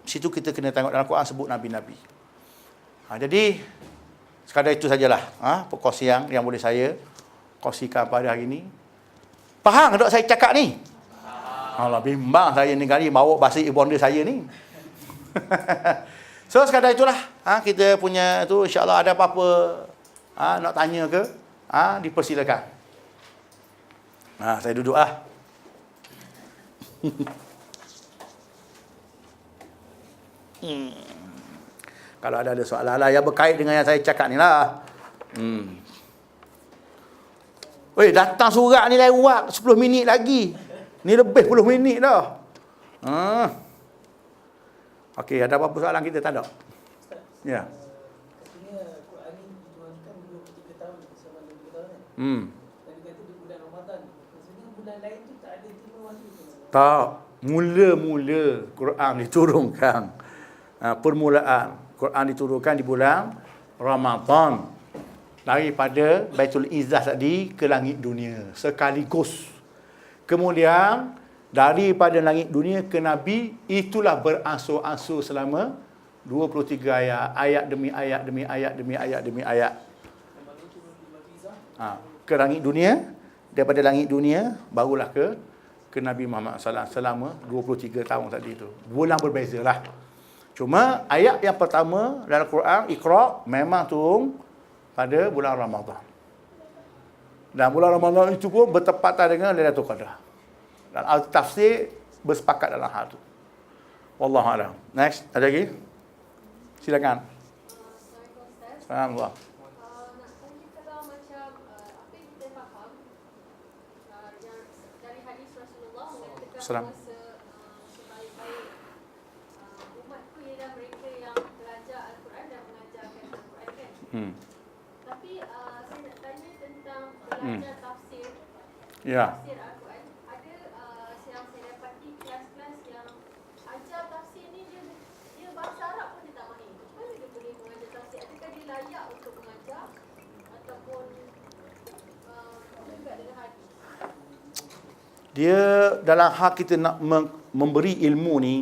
situ kita kena tengok dalam Quran sebut Nabi-Nabi. Jadi sekadar itu sajalah perkongsian yang boleh saya kongsikan pada hari ini. Faham tak saya cakap ni? Allah, bimbang saya ni kali bawa bahasa ibonda saya ni. So sekadar itulah. Kita punya tu, insya-Allah ada apa-apa nak tanya ke, dipersilakan. Saya duduk lah. Kalau ada soalan lah yang berkait dengan yang saya cakap ni lah. Weh, datang surat ni lewat 10 minit lagi. Ni lebih 10 minit dah. Okey, ada apa-apa soalan kita? Tak ada? Ya. Katanya Quran ni diturunkan 23 tahun bersama 23 tahun kan? Dan kata di bulan Ramadan. Maksudnya bulan lain tu tak ada tema waktu tu. Tak. Mula-mula Quran diturunkan. Permulaan Quran diturunkan di bulan Ramadan. Daripada Baitul Izzah tadi ke langit dunia sekaligus. Kemudian daripada langit dunia ke Nabi, itulah beransur-ansur selama 23 ayat, ayat demi ayat demi ayat demi ayat demi ayat. Ke langit dunia, daripada langit dunia barulah ke Nabi Muhammad SAW selama 23 tahun tadi itu. Bulan berbezalah. Cuma ayat yang pertama dalam Quran, Iqra, memang turun pada bulan Ramadan. Dan bulan Ramadan itu pun bertepatan dengan Lailatul Qadar. Dan al-tafsir bersepakat dalam hal itu. Wallahu a'lam. Next, ada lagi? Silakan. Assalamualaikum. Nak tanya kalau macam apa yang kita faham yang dari hadis Rasulullah mengatakan bahawa sebaik-baik umatku ialah mereka yang belajar Al-Quran dan mengajarkan Al-Quran kan. Tapi saya nak tanya tentang belajar tafsir. Ya. Tafsir Al-Quran. Ada yang saya dapati kelas-kelas yang ajar tafsir ni dia bahasa Arab pun dia tak mahir. Macam mana dia boleh mengajar tafsir? Adakah dia layak untuk mengajar ataupun juga dengan hadis? Dia dalam hal kita nak memberi ilmu ni,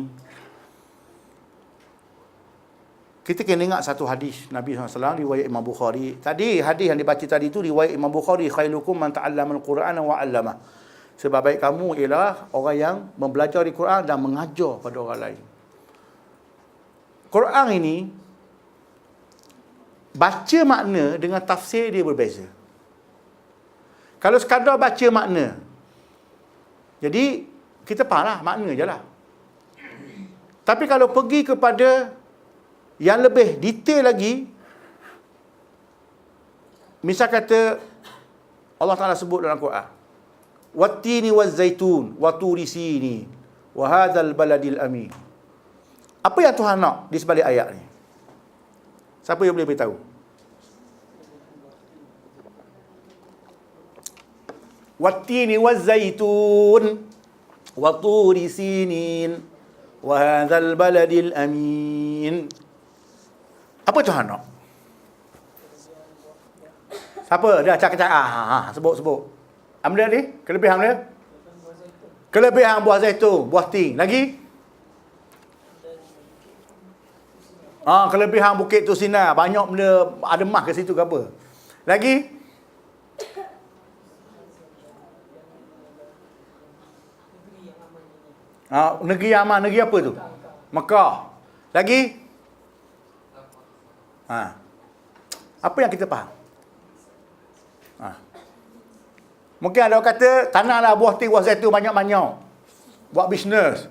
kita kena ingat satu hadis Nabi SAW, riwayat Imam Bukhari. Tadi hadis yang dibaca tadi tu riwayat Imam Bukhari, khairukum man ta'allama al-Quran wa 'allamah. Sebaik kamu ialah orang yang mempelajari Quran dan mengajar pada orang lain. Quran ini baca makna dengan tafsir dia berbeza. Kalau sekadar baca makna, jadi kita fahamlah makna je lah. Tapi kalau pergi kepada yang lebih detail lagi, misal kata Allah Ta'ala sebut dalam Quran, wattini wazzaitun wa turi sinin wa hadzal baladil amin. Apa yang Tuhan nak di sebalik ayat ni? Siapa yang boleh beritahu? Wattini wazzaitun wa turi sinin wa hadzal baladil amin. Apa Tuhan nak? Siapa? Dah cakap. Sebut. Ambil ni, kelebihan dia. Kelebihan buah zaitun, buah ting. Lagi? Kelebihan Bukit Tusina, banyak benda ada mah ke situ ke apa. Lagi? Negeri yang aman, negeri apa tu? Mekah. Lagi? Apa yang kita faham? Mungkin ada orang kata, tanahlah buah ting, buah zaitun banyak-banyak. Buat bisnes.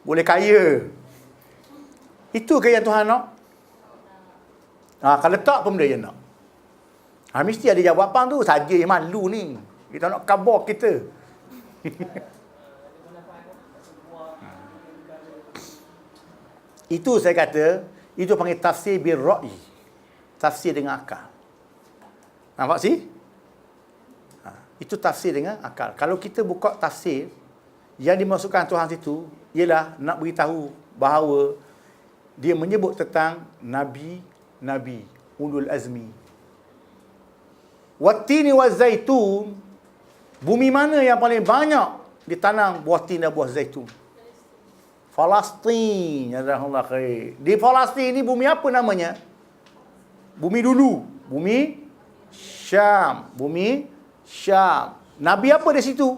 Boleh kaya. Itu ke yang Tuhan nak? Kalau tak pun benda yang nak. Mesti ada jawapan tu. Saja yang malu ni. Kita nak khabar kita. Itu saya kata, itu panggil tafsir bil ra'i. Tafsir dengan akal. Nampak sih? Itu tafsir dengan akal. Kalau kita buka tafsir, yang dimasukkan Tuhan situ, ialah nak beritahu bahawa dia menyebut tentang Nabi ulul azmi. Wattini wazzaitun, bumi mana yang paling banyak ditanam buah tin dan buah zaitun? Palestin. Jazakallahu khair. Di Palestin ni bumi apa namanya? Bumi dulu. Bumi Syam. Nabi apa di situ?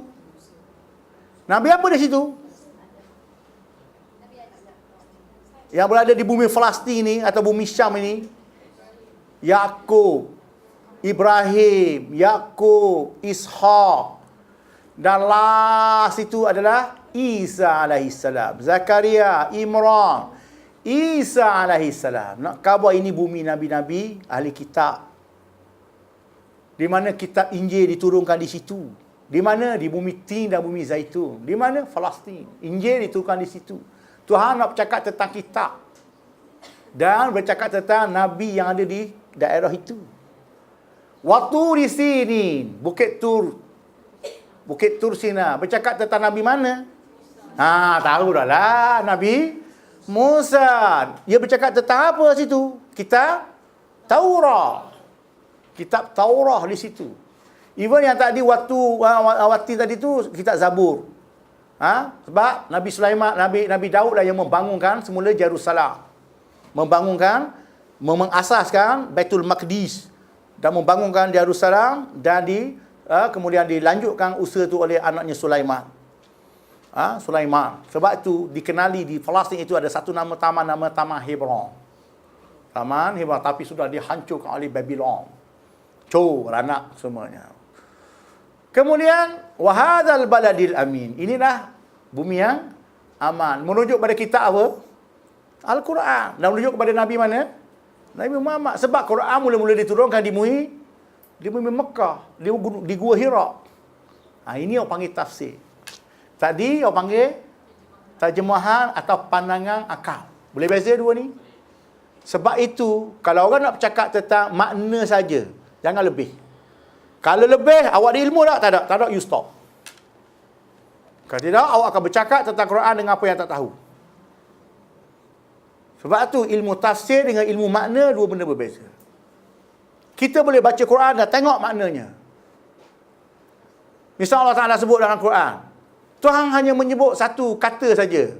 Yang berada di bumi Palestin ni atau bumi Syam ini, Yakub, Ibrahim, Yakub, Ishaq. Dan last itu adalah Isa alaihissalam. Zakaria, Imran, Isa alaihissalam. Nak khabar ini bumi Nabi-Nabi, ahli kitab. Di mana kitab Injil diturunkan di situ. Di mana? Di bumi Tin dan bumi Zaitun. Di mana? Palestin. Injil diturunkan di situ. Tuhan nak bercakap tentang kitab. Dan bercakap tentang Nabi yang ada di daerah itu. Waktu di sini, Bukit Tur Sina. Bercakap tentang Nabi mana? Tahu dah lah. Nabi Musa. Dia bercakap tentang apa situ? Kitab Taurah. Kitab Taurah di situ. Even yang tadi waktu tadi tu kitab Zabur. Sebab Nabi Sulaiman, Nabi Daud lah yang membangunkan semula Jerusalem. Mengasaskan Baitul Maqdis dan membangunkan Jerusalem dan kemudian dilanjutkan usaha itu oleh anaknya Sulaiman. Sulaiman. Sebab itu dikenali di Palestin itu ada satu nama Taman Hebron. Taman Hebron, tapi sudah dihancurkan oleh Babylon. Ranak semuanya. Kemudian wahadzal baladil amin. Inilah bumi yang aman. Merujuk pada kitab apa? Al-Quran. Dan merujuk kepada Nabi mana? Nabi Muhammad. Sebab Quran mula-mula diturunkan di bumi Mekah, di Gua Hira. Ini orang panggil tafsir. Tadi orang panggil terjemahan atau pandangan akal. Boleh beza dua ni? Sebab itu, kalau orang nak bercakap tentang makna saja, jangan lebih. Kalau lebih, awak ada ilmu tak? Tak ada, you stop. Kalau tidak, awak akan bercakap tentang Quran dengan apa yang tak tahu. Sebab itu, ilmu tafsir dengan ilmu makna, dua benda berbeza. Kita boleh baca Quran dan tengok maknanya. Misal Allah Ta'ala sebut dalam Quran, Tuhan hanya menyebut satu kata saja.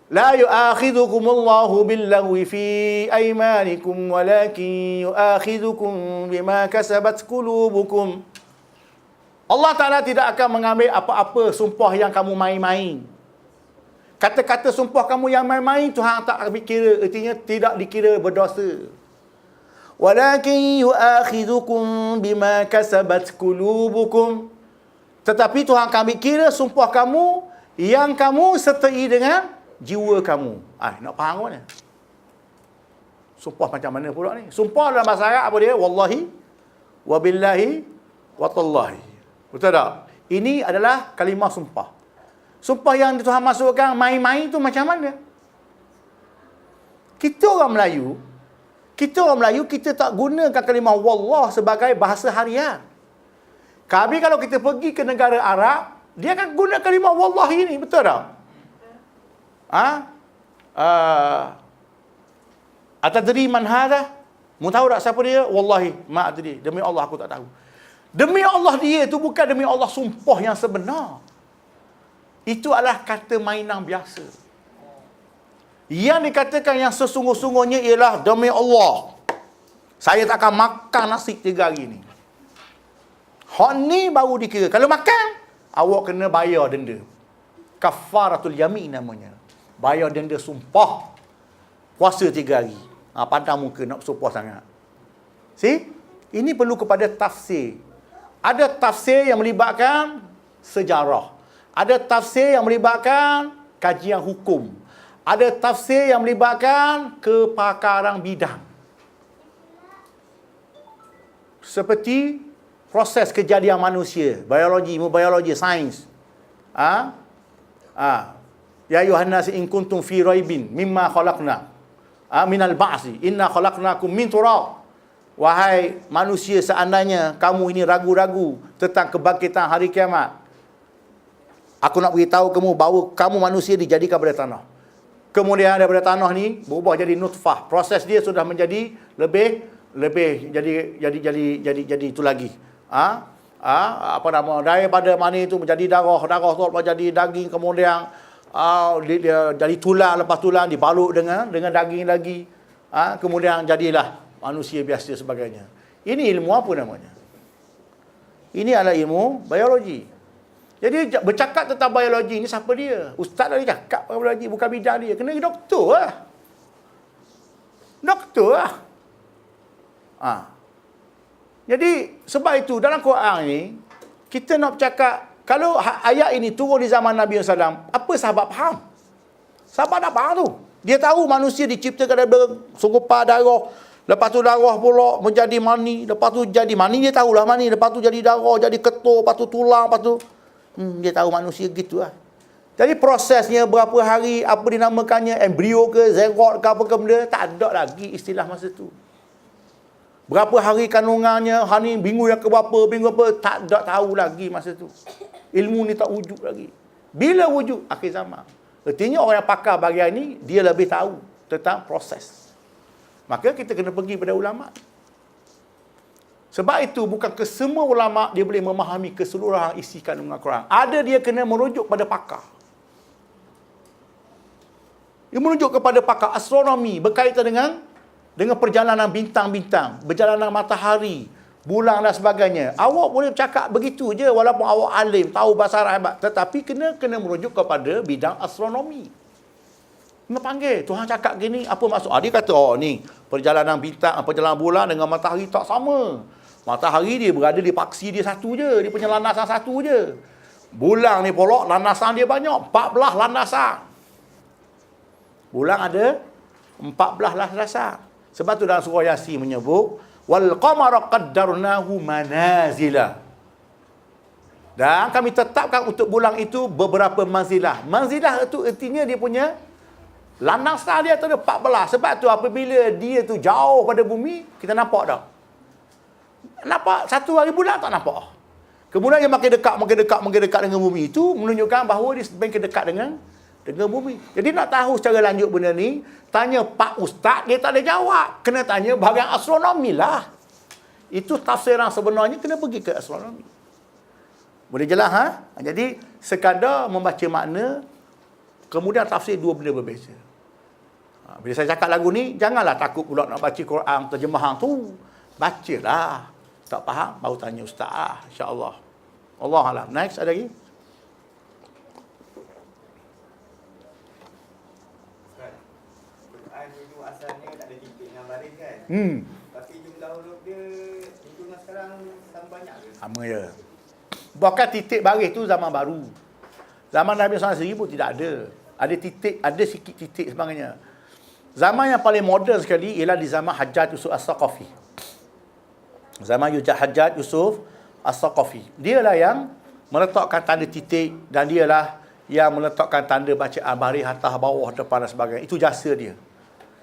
La yu'akhidhukumullahu billaghwi fi aymanikum walakin yu'akhidhukum bima kasabat qulubukum. Allah Ta'ala tidak akan mengambil apa-apa sumpah yang kamu main-main. Kata-kata sumpah kamu yang main-main Tuhan tak ambil kira, artinya tidak dikira berdosa. Walakin yu'akhidhukum bima kasabat qulubukum. Tetapi Tuhan akan ambil kira sumpah kamu yang kamu sertai dengan jiwa kamu. Nak faham mana? Sumpah macam mana pula ni? Sumpah dalam bahasa Arab apa dia? Wallahi, wabillahi, watallahi. Betul tak? Ini adalah kalimah sumpah. Sumpah yang Tuhan masukkan main-main tu macam mana? Kita orang Melayu, kita tak gunakan kalimah wallah sebagai bahasa harian. Tapi kalau kita pergi ke negara Arab, dia akan guna kalimah wallah ini, betul tak? Atadri man hadha? Mu tahu tak siapa dia? Wallahi ma adri. Demi Allah aku tak tahu. Demi Allah dia itu bukan demi Allah sumpah yang sebenar. Itu adalah kata mainan biasa. Yang dikatakan yang sesungguh-sungguhnya ialah demi Allah, saya tak akan makan nasi 3 hari ni. Hak ni baru dikira. Kalau makan, awak kena bayar denda. Kafaratul yamin namanya. Bayar denda sumpah. Puasa 3 hari. Pandang muka nak sumpah sangat. See? Ini perlu kepada tafsir. Ada tafsir yang melibatkan sejarah. Ada tafsir yang melibatkan kajian hukum. Ada tafsir yang melibatkan kepakaran bidang. Seperti proses kejadian manusia, biologi, sains. Ya ayuhan nas in kuntum fi raibin mimma khalaqna minal ba'si inna khalaqnakum min turab. Wahai manusia, seandainya kamu ini ragu-ragu tentang kebangkitan hari kiamat, aku nak beritahu kamu bahawa kamu manusia dijadikan daripada tanah. Kemudian daripada tanah ni berubah jadi nutfah. Proses dia sudah menjadi lebih jadi itu lagi. Daripada mani itu menjadi darah tu menjadi daging, kemudian dia jadi tulang, lepas tulang dibalut dengan daging lagi. Kemudian jadilah manusia biasa sebagainya. Ini ilmu apa namanya? Ini adalah ilmu biologi. Jadi bercakap tentang biologi ni siapa dia? Ustaz dah cakap biologi bukan bidang dia. Kena doktor lah. Doktor lah. Jadi sebab itu dalam Quran ni Kita nak bercakap, kalau ayat ini turun di zaman Nabi SAW, apa sahabat faham? Sahabat tak faham tu. Dia tahu manusia diciptakan daripada segumpal darah, lepas tu darah pula menjadi mani, lepas tu jadi mani, dia tahulah mani, lepas tu jadi darah, jadi ketul, lepas tu tulang, lepas tu dia tahu manusia gitu lah. Jadi prosesnya berapa hari, apa dinamakannya, embrio ke, zygote ke, apa ke benda, tak ada lagi istilah masa tu. Berapa hari kandungannya, hari minggu yang ke berapa, minggu apa, tak ada tahu lagi masa tu. Ilmu ni tak wujud lagi. Bila wujud? Akhir zaman. Artinya orang yang pakar bahagian ni, dia lebih tahu tentang proses. Maka kita kena pergi pada ulama'. Sebab itu bukan kesemua ulama' dia boleh memahami keseluruhan isi kandungan Quran. Ada dia kena merujuk pada pakar. Dia merujuk kepada pakar astronomi berkaitan dengan perjalanan bintang-bintang, perjalanan matahari, bulan dan sebagainya. Awak boleh bercakap begitu je walaupun awak alim, tahu bahasa Arab hebat, tetapi kena merujuk kepada bidang astronomi. Kena panggil, Tuhan cakap gini, apa maksud? Dia kata, ni perjalanan bintang, perjalanan bulan dengan matahari tak sama. Matahari dia berada di paksi dia satu je, dia punya landasan satu je. Bulan ni pula landasan dia banyak, 14 landasan. Bulan ada 14 landasan. Sebab tu dalam surah Yasin menyebut wal qamara qaddarnahu manazila. Dan kami tetapkan untuk bulan itu beberapa manzilah. Manzilah itu artinya dia punya landasan dia tu ada 14. Sebab tu apabila dia tu jauh pada bumi, kita nampak tak? Nampak satu hari bulan tak nampak. Kemudian dia makin dekat dengan bumi itu menunjukkan bahawa dia semakin dekat dengan bumi. Jadi nak tahu secara lanjut benda ni, tanya Pak Ustaz, dia tak ada jawab. Kena tanya bahagian astronomi lah. Itu tafsiran sebenarnya, kena pergi ke astronomi. Boleh jelas, ha? Jadi, sekadar membaca makna, kemudian tafsir dua benda berbeza. Bila saya cakap lagu ni, janganlah takut pula nak baca Quran, terjemahan tu. Bacalah. Tak faham, baru tanya Ustaz. InsyaAllah. Allahuakbar. Next, ada lagi? Asalnya tak ada titik dengan baris kan? Tapi jumlah huruf dia itu dengan sekarang sama banyak ke? Sama je. Bahkan titik baris tu zaman baru. Zaman Nabi SAW pun tidak ada. Ada titik, ada sikit titik sebagainya. Zaman yang paling moden sekali ialah di zaman Hajjaj Yusuf As-Saqafi. Zaman Hajjaj Yusuf As-Saqafi. Dialah yang meletakkan tanda titik dan dialah yang meletakkan tanda bacaan baris atas, bawah, depan dan sebagainya. Itu jasa dia.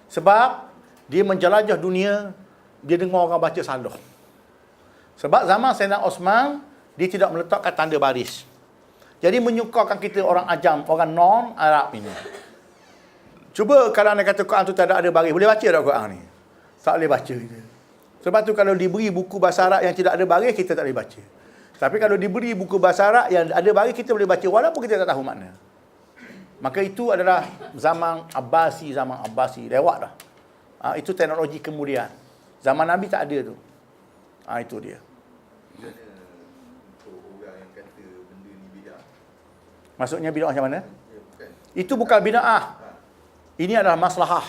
Sebab dia menjelajah dunia, dia dengar orang baca salah. Sebab zaman Sayyidina Osman, dia tidak meletakkan tanda baris. Jadi menyukarkan kita orang ajam, orang non-Arab ini. Cuba kalau anda kata Quran tu tak ada baris, boleh baca tak Quran ni? Tak boleh baca kita. Sebab tu kalau diberi buku bahasa Arab yang tidak ada baris, kita tak boleh baca. Tapi kalau diberi buku bahasa Arab yang ada baris, kita boleh baca walaupun kita tak tahu makna. Maka itu adalah zaman Abbasi, lewat dah. Itu teknologi kemudian. Zaman Nabi tak ada tu. Itu dia. Untuk orang yang kata benda ni bid'ah. Maksudnya bid'ah macam mana? Ya, bukan. Itu bukan bid'ah. Ini adalah maslahah.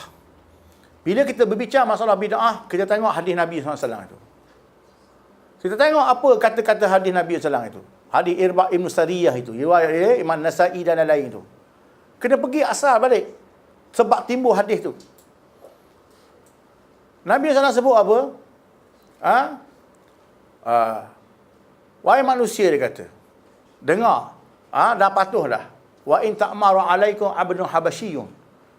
Bila kita berbicara masalah bid'ah, kita tengok hadis Nabi SAW itu. Kita tengok apa kata-kata hadis Nabi SAW itu. Hadis Irbad Ibn Sariyah itu. Riwayat Imam Nasa'i dan lain-lain itu. Kena pergi asal balik. Sebab timbul hadis tu. Nabi SAW sebut apa? Wahai manusia, dia kata. Dengar. Dah patuh dah. Wa in ta'maru alaikum abdun habasyiyun.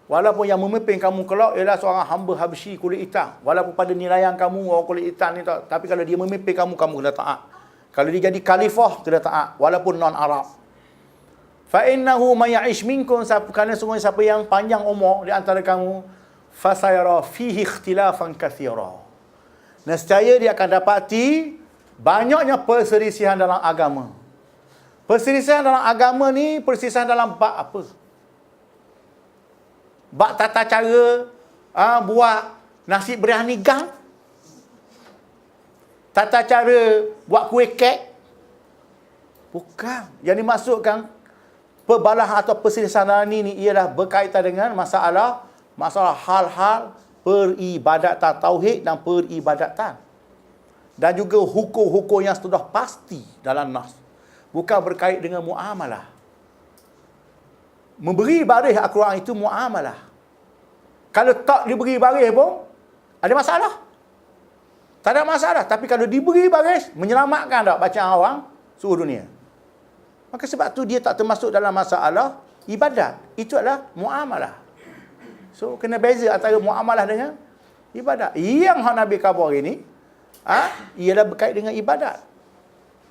Walaupun yang memimpin kamu kelak ialah seorang hamba Habsyi kulit hitam. Walaupun pada nilaian kamu orang kulit hitam ni tak. Tapi kalau dia memimpin kamu, kamu kena taat. Kalau dia jadi khalifah, kena taat. Walaupun non-Arab. Fa'innahu maya'ish minkum, kerana semua siapa yang panjang umur di antara kamu, fasayara fihi ikhtilafan katsira. Nescaya dia akan dapati banyaknya perselisihan dalam agama. Perselisihan dalam agama ni, perselisihan dalam bab apa? Bab tata cara buat nasi biryani gang. Tata cara buat kuih kek. Bukan. Yang dimaksudkan perbalahan atau perselisihan ini ialah berkaitan dengan masalah hal-hal peribadatan tauhid dan peribadatan. Dan juga hukum-hukum yang sudah pasti dalam nas. bukan berkait dengan muamalah. Memberi baris Al-Quran itu muamalah. Kalau tak diberi baris pun, ada masalah? Tak ada masalah. Tapi kalau diberi baris, menyelamatkan tak bacaan orang seluruh dunia. Maka sebab tu dia tak termasuk dalam masalah ibadat. Itu adalah muamalah. So, kena beza antara muamalah dengan ibadat. Yang Nabi khabar ini, ialah berkait dengan ibadat.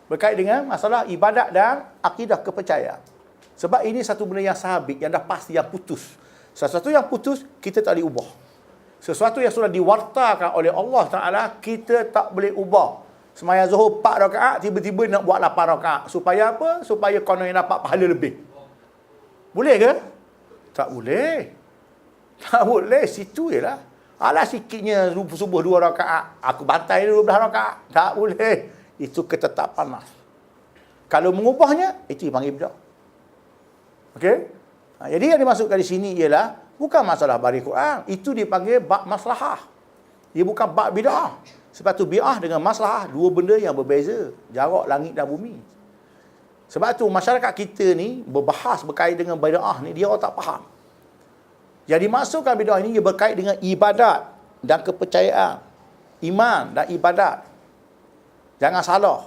Berkait dengan masalah ibadat dan akidah kepercayaan. Sebab ini satu benda yang sabit, yang dah pasti, yang putus. Sesuatu yang putus, kita tak boleh ubah. Sesuatu yang sudah diwartakan oleh Allah Ta'ala, kita tak boleh ubah. Semaya Zuhur 4 rakaat, tiba-tiba nak buat 8 rakaat. Supaya apa? Supaya konon yang dapat pahala lebih. Boleh ke? Tak boleh. Tak boleh. Situ je lah. Alah sikitnya subuh 2 rakaat. Aku bantai 12 rakaat. Tak boleh. Itu ketetapan nas. Kalau mengubahnya, itu dipanggil bid'ah. Okey? Jadi yang dimasukkan di sini ialah bukan masalah baris Quran. Itu dipanggil bab maslahah. Ia bukan bab bid'ah. Sebab tu bid'ah dengan maslahah, dua benda yang berbeza. Jarak langit dan bumi. Sebab tu masyarakat kita ni berbahas berkait dengan bid'ah ni, dia orang tak faham. Yang dimasukkan bid'ah ini ia berkait dengan ibadat dan kepercayaan. Iman dan ibadat. Jangan salah.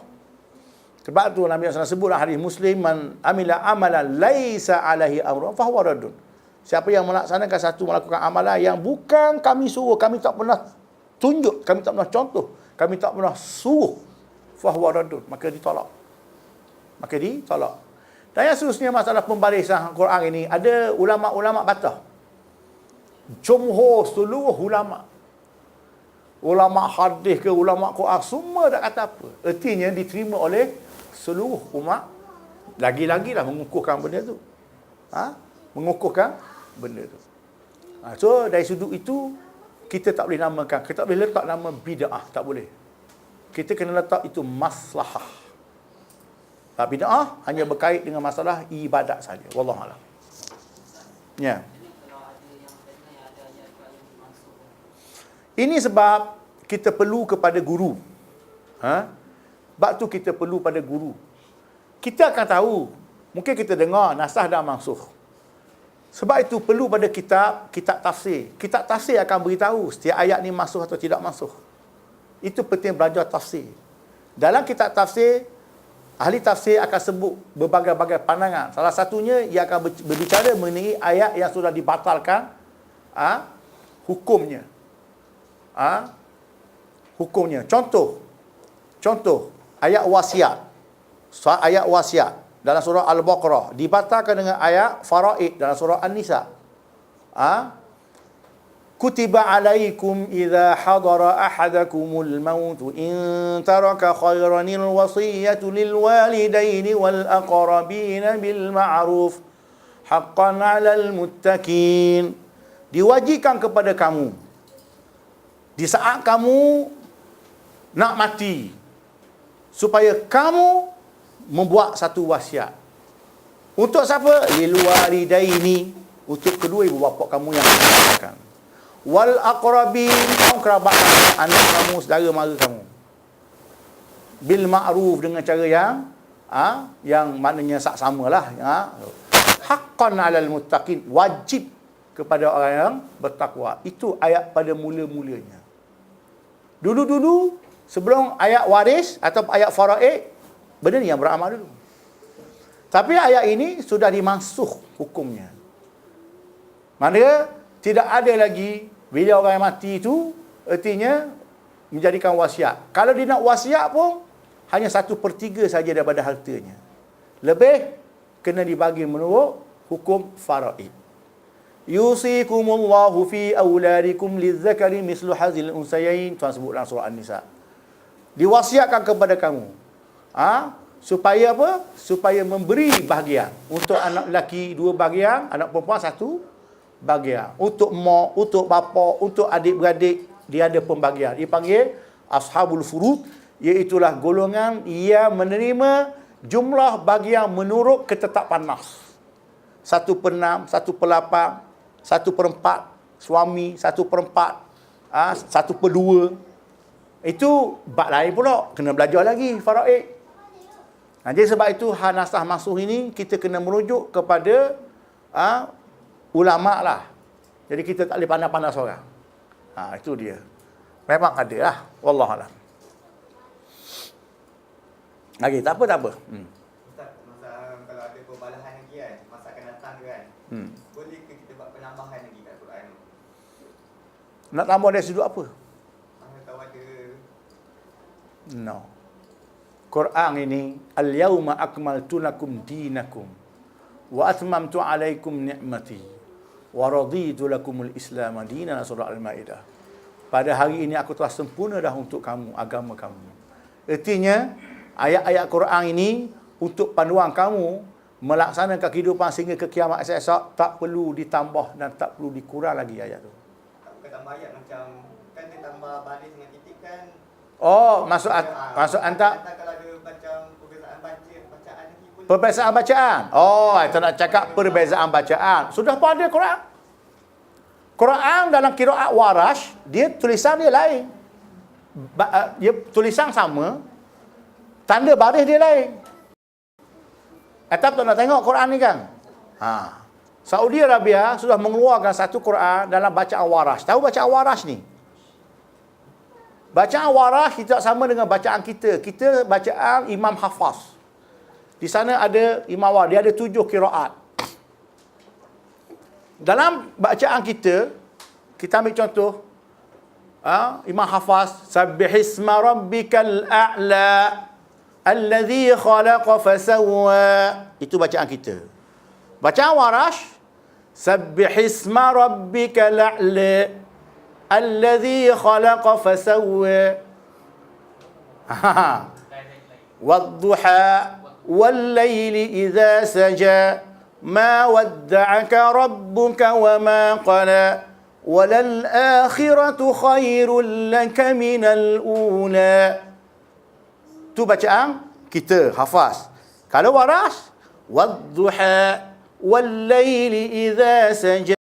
Sebab tu Nabi SAW sebut dalam hadis Muslim, man amila amalan laisa alaihi amrun fahuwa raddun. Siapa yang melaksanakan satu melakukan amalan yang bukan kami suruh, kami tak pernah tunjuk, kami tak pernah contoh, kami tak pernah suruh, fahuwa raddun, maka ditolak. Maka ditolak. Dan yang seterusnya masalah pembarisan Quran ini, ada ulama-ulama batas. Jumhur seluruh ulama. Ulama hadis ke ulama Quran semua tak kata apa. Artinya diterima oleh seluruh umat. Lagi-lagilah mengukuhkan benda tu. Mengukuhkan benda tu. So dari sudut itu kita tak boleh namakan, kita tak boleh letak nama bid'ah, tak boleh. Kita kena letak itu maslahah. Bid'ah hanya berkait dengan masalah ibadat saja. Wallahu a'lam. Ya. Ini sebab kita perlu kepada guru. Sebab tu kita perlu pada guru. Kita akan tahu, mungkin kita dengar nasah dan mansuh. Sebab itu perlu pada kitab tafsir. Kitab tafsir akan beritahu setiap ayat ni mansuh atau tidak mansuh. Itu penting belajar tafsir. Dalam kitab tafsir, ahli tafsir akan sebut berbagai-bagai pandangan. Salah satunya ia akan berbicara mengenai ayat yang sudah dibatalkan hukumnya. Hukumnya. Contoh ayat wasiat. Ayat wasiat dalam surah Al-Baqarah dibatalkan dengan ayat faraid dalam surah An-Nisa. Kutiba alaikum idza hadara ahadakumul maut in taraka khairanil wasiyatu lil walidaini wal aqrabina bil ma'ruf haqqan 'alal muttaqin. Diwajibkan kepada kamu di saat kamu nak mati, supaya kamu membuat satu wasiat. Untuk siapa? Lil walidaini, untuk kedua ibu bapa kamu yang meninggalkan. Wal aqrabin, kaum kerabat kamu, anak kamu, saudara mara kamu. Bil ma'ruf, dengan cara yang maknanya samalah. Haqqan 'alal muttaqin, wajib kepada orang yang bertakwa. Itu ayat pada mula-mulanya. Dulu-dulu sebelum ayat waris atau ayat faraid, benda ni yang beramal dulu. Tapi ayat ini sudah dimansuh hukumnya. Maksudnya tidak ada lagi bila orang yang mati itu artinya menjadikan wasiat. Kalau dia nak wasiat pun hanya 1/3 saja daripada hartanya. Lebih kena dibagi menurut hukum faraid. Yusikumullahu fi auladikum lizzakari mislu hazil unsayain. Tuan sebut dalam surah An-Nisa. Diwasiatkan kepada kamu. Supaya apa? Supaya memberi bahagian. Untuk anak lelaki 2 bahagian, anak perempuan 1 bahagian. Untuk mak, untuk bapa, untuk adik-beradik, dia ada pembahagian. Dia panggil ashabul furud, iaitulah golongan yang menerima jumlah bahagian menurut ketetapan nas. 1/6, 1/8, 1/4 suami, 1/4, 1/2. Itu bab lain pula, kena belajar lagi faraid. Jadi sebab itu hal nasakh mansukh ini kita kena merujuk kepada ulama lah. Jadi kita tak boleh pandang-pandang seorang. Itu dia. Memang ada lah. Wallahualam. Lagi, tak apa. Ustaz, masa kalau ada perbalahan lagi kan, masa akan datang tu kan, boleh ke kita buat penambahan lagi kat Quran tu? Nak tambah dari sudut apa? Mana tahu ada. No. Quran ini, al-yawma akmaltu lakum dinakum wa atmamtu alaikum ni'mati wa raditu lakumul Islam dinan, surah Al-Maidah. Pada hari ini aku telah sempurna dah untuk kamu agama kamu. Artinya ayat-ayat Quran ini untuk panduan kamu melaksanakan kehidupan sehingga ke kiamat esok, tak perlu ditambah dan tak perlu dikurang lagi ayat tu. Tak bukan tambah ayat macam, kan dia tambah baris dengan titik kan. Oh, maksud anta Kalau ada macam perbezaan bacaan lagi pun. perbezaan bacaan. Oh, itu nak cakap perbezaan bacaan. Sudah pun ada Quran. Quran dalam qiraat Warash, dia tulisan dia lain. Dia tulisan sama, tanda baris dia lain. Atap tak nak tengok Quran ni kan? Saudi Arabia sudah mengeluarkan satu Quran dalam bacaan Warash. Tahu bacaan Warash ni? Bacaan Warash tidak sama dengan bacaan kita. Kita bacaan Imam Hafaz. Di sana ada Imam Warash, dia ada 7 qiraat. Dalam bacaan kita ambil contoh, Imam Hafaz, Sabbihisma rabbikal a'la alladhi khalaqa fasawwa. Itu bacaan kita. Bacaan Warash, Sabbihisma rabbikal a'la alladhi khalaqa fasawwa. Wadduha wallayli idza saja ma wadda'aka rabbuka wa ma qala walal akhiratu khairul laka minal ula. Tu bacaan kita hafaz. Kalau Warash, wadduha wallayli idza saja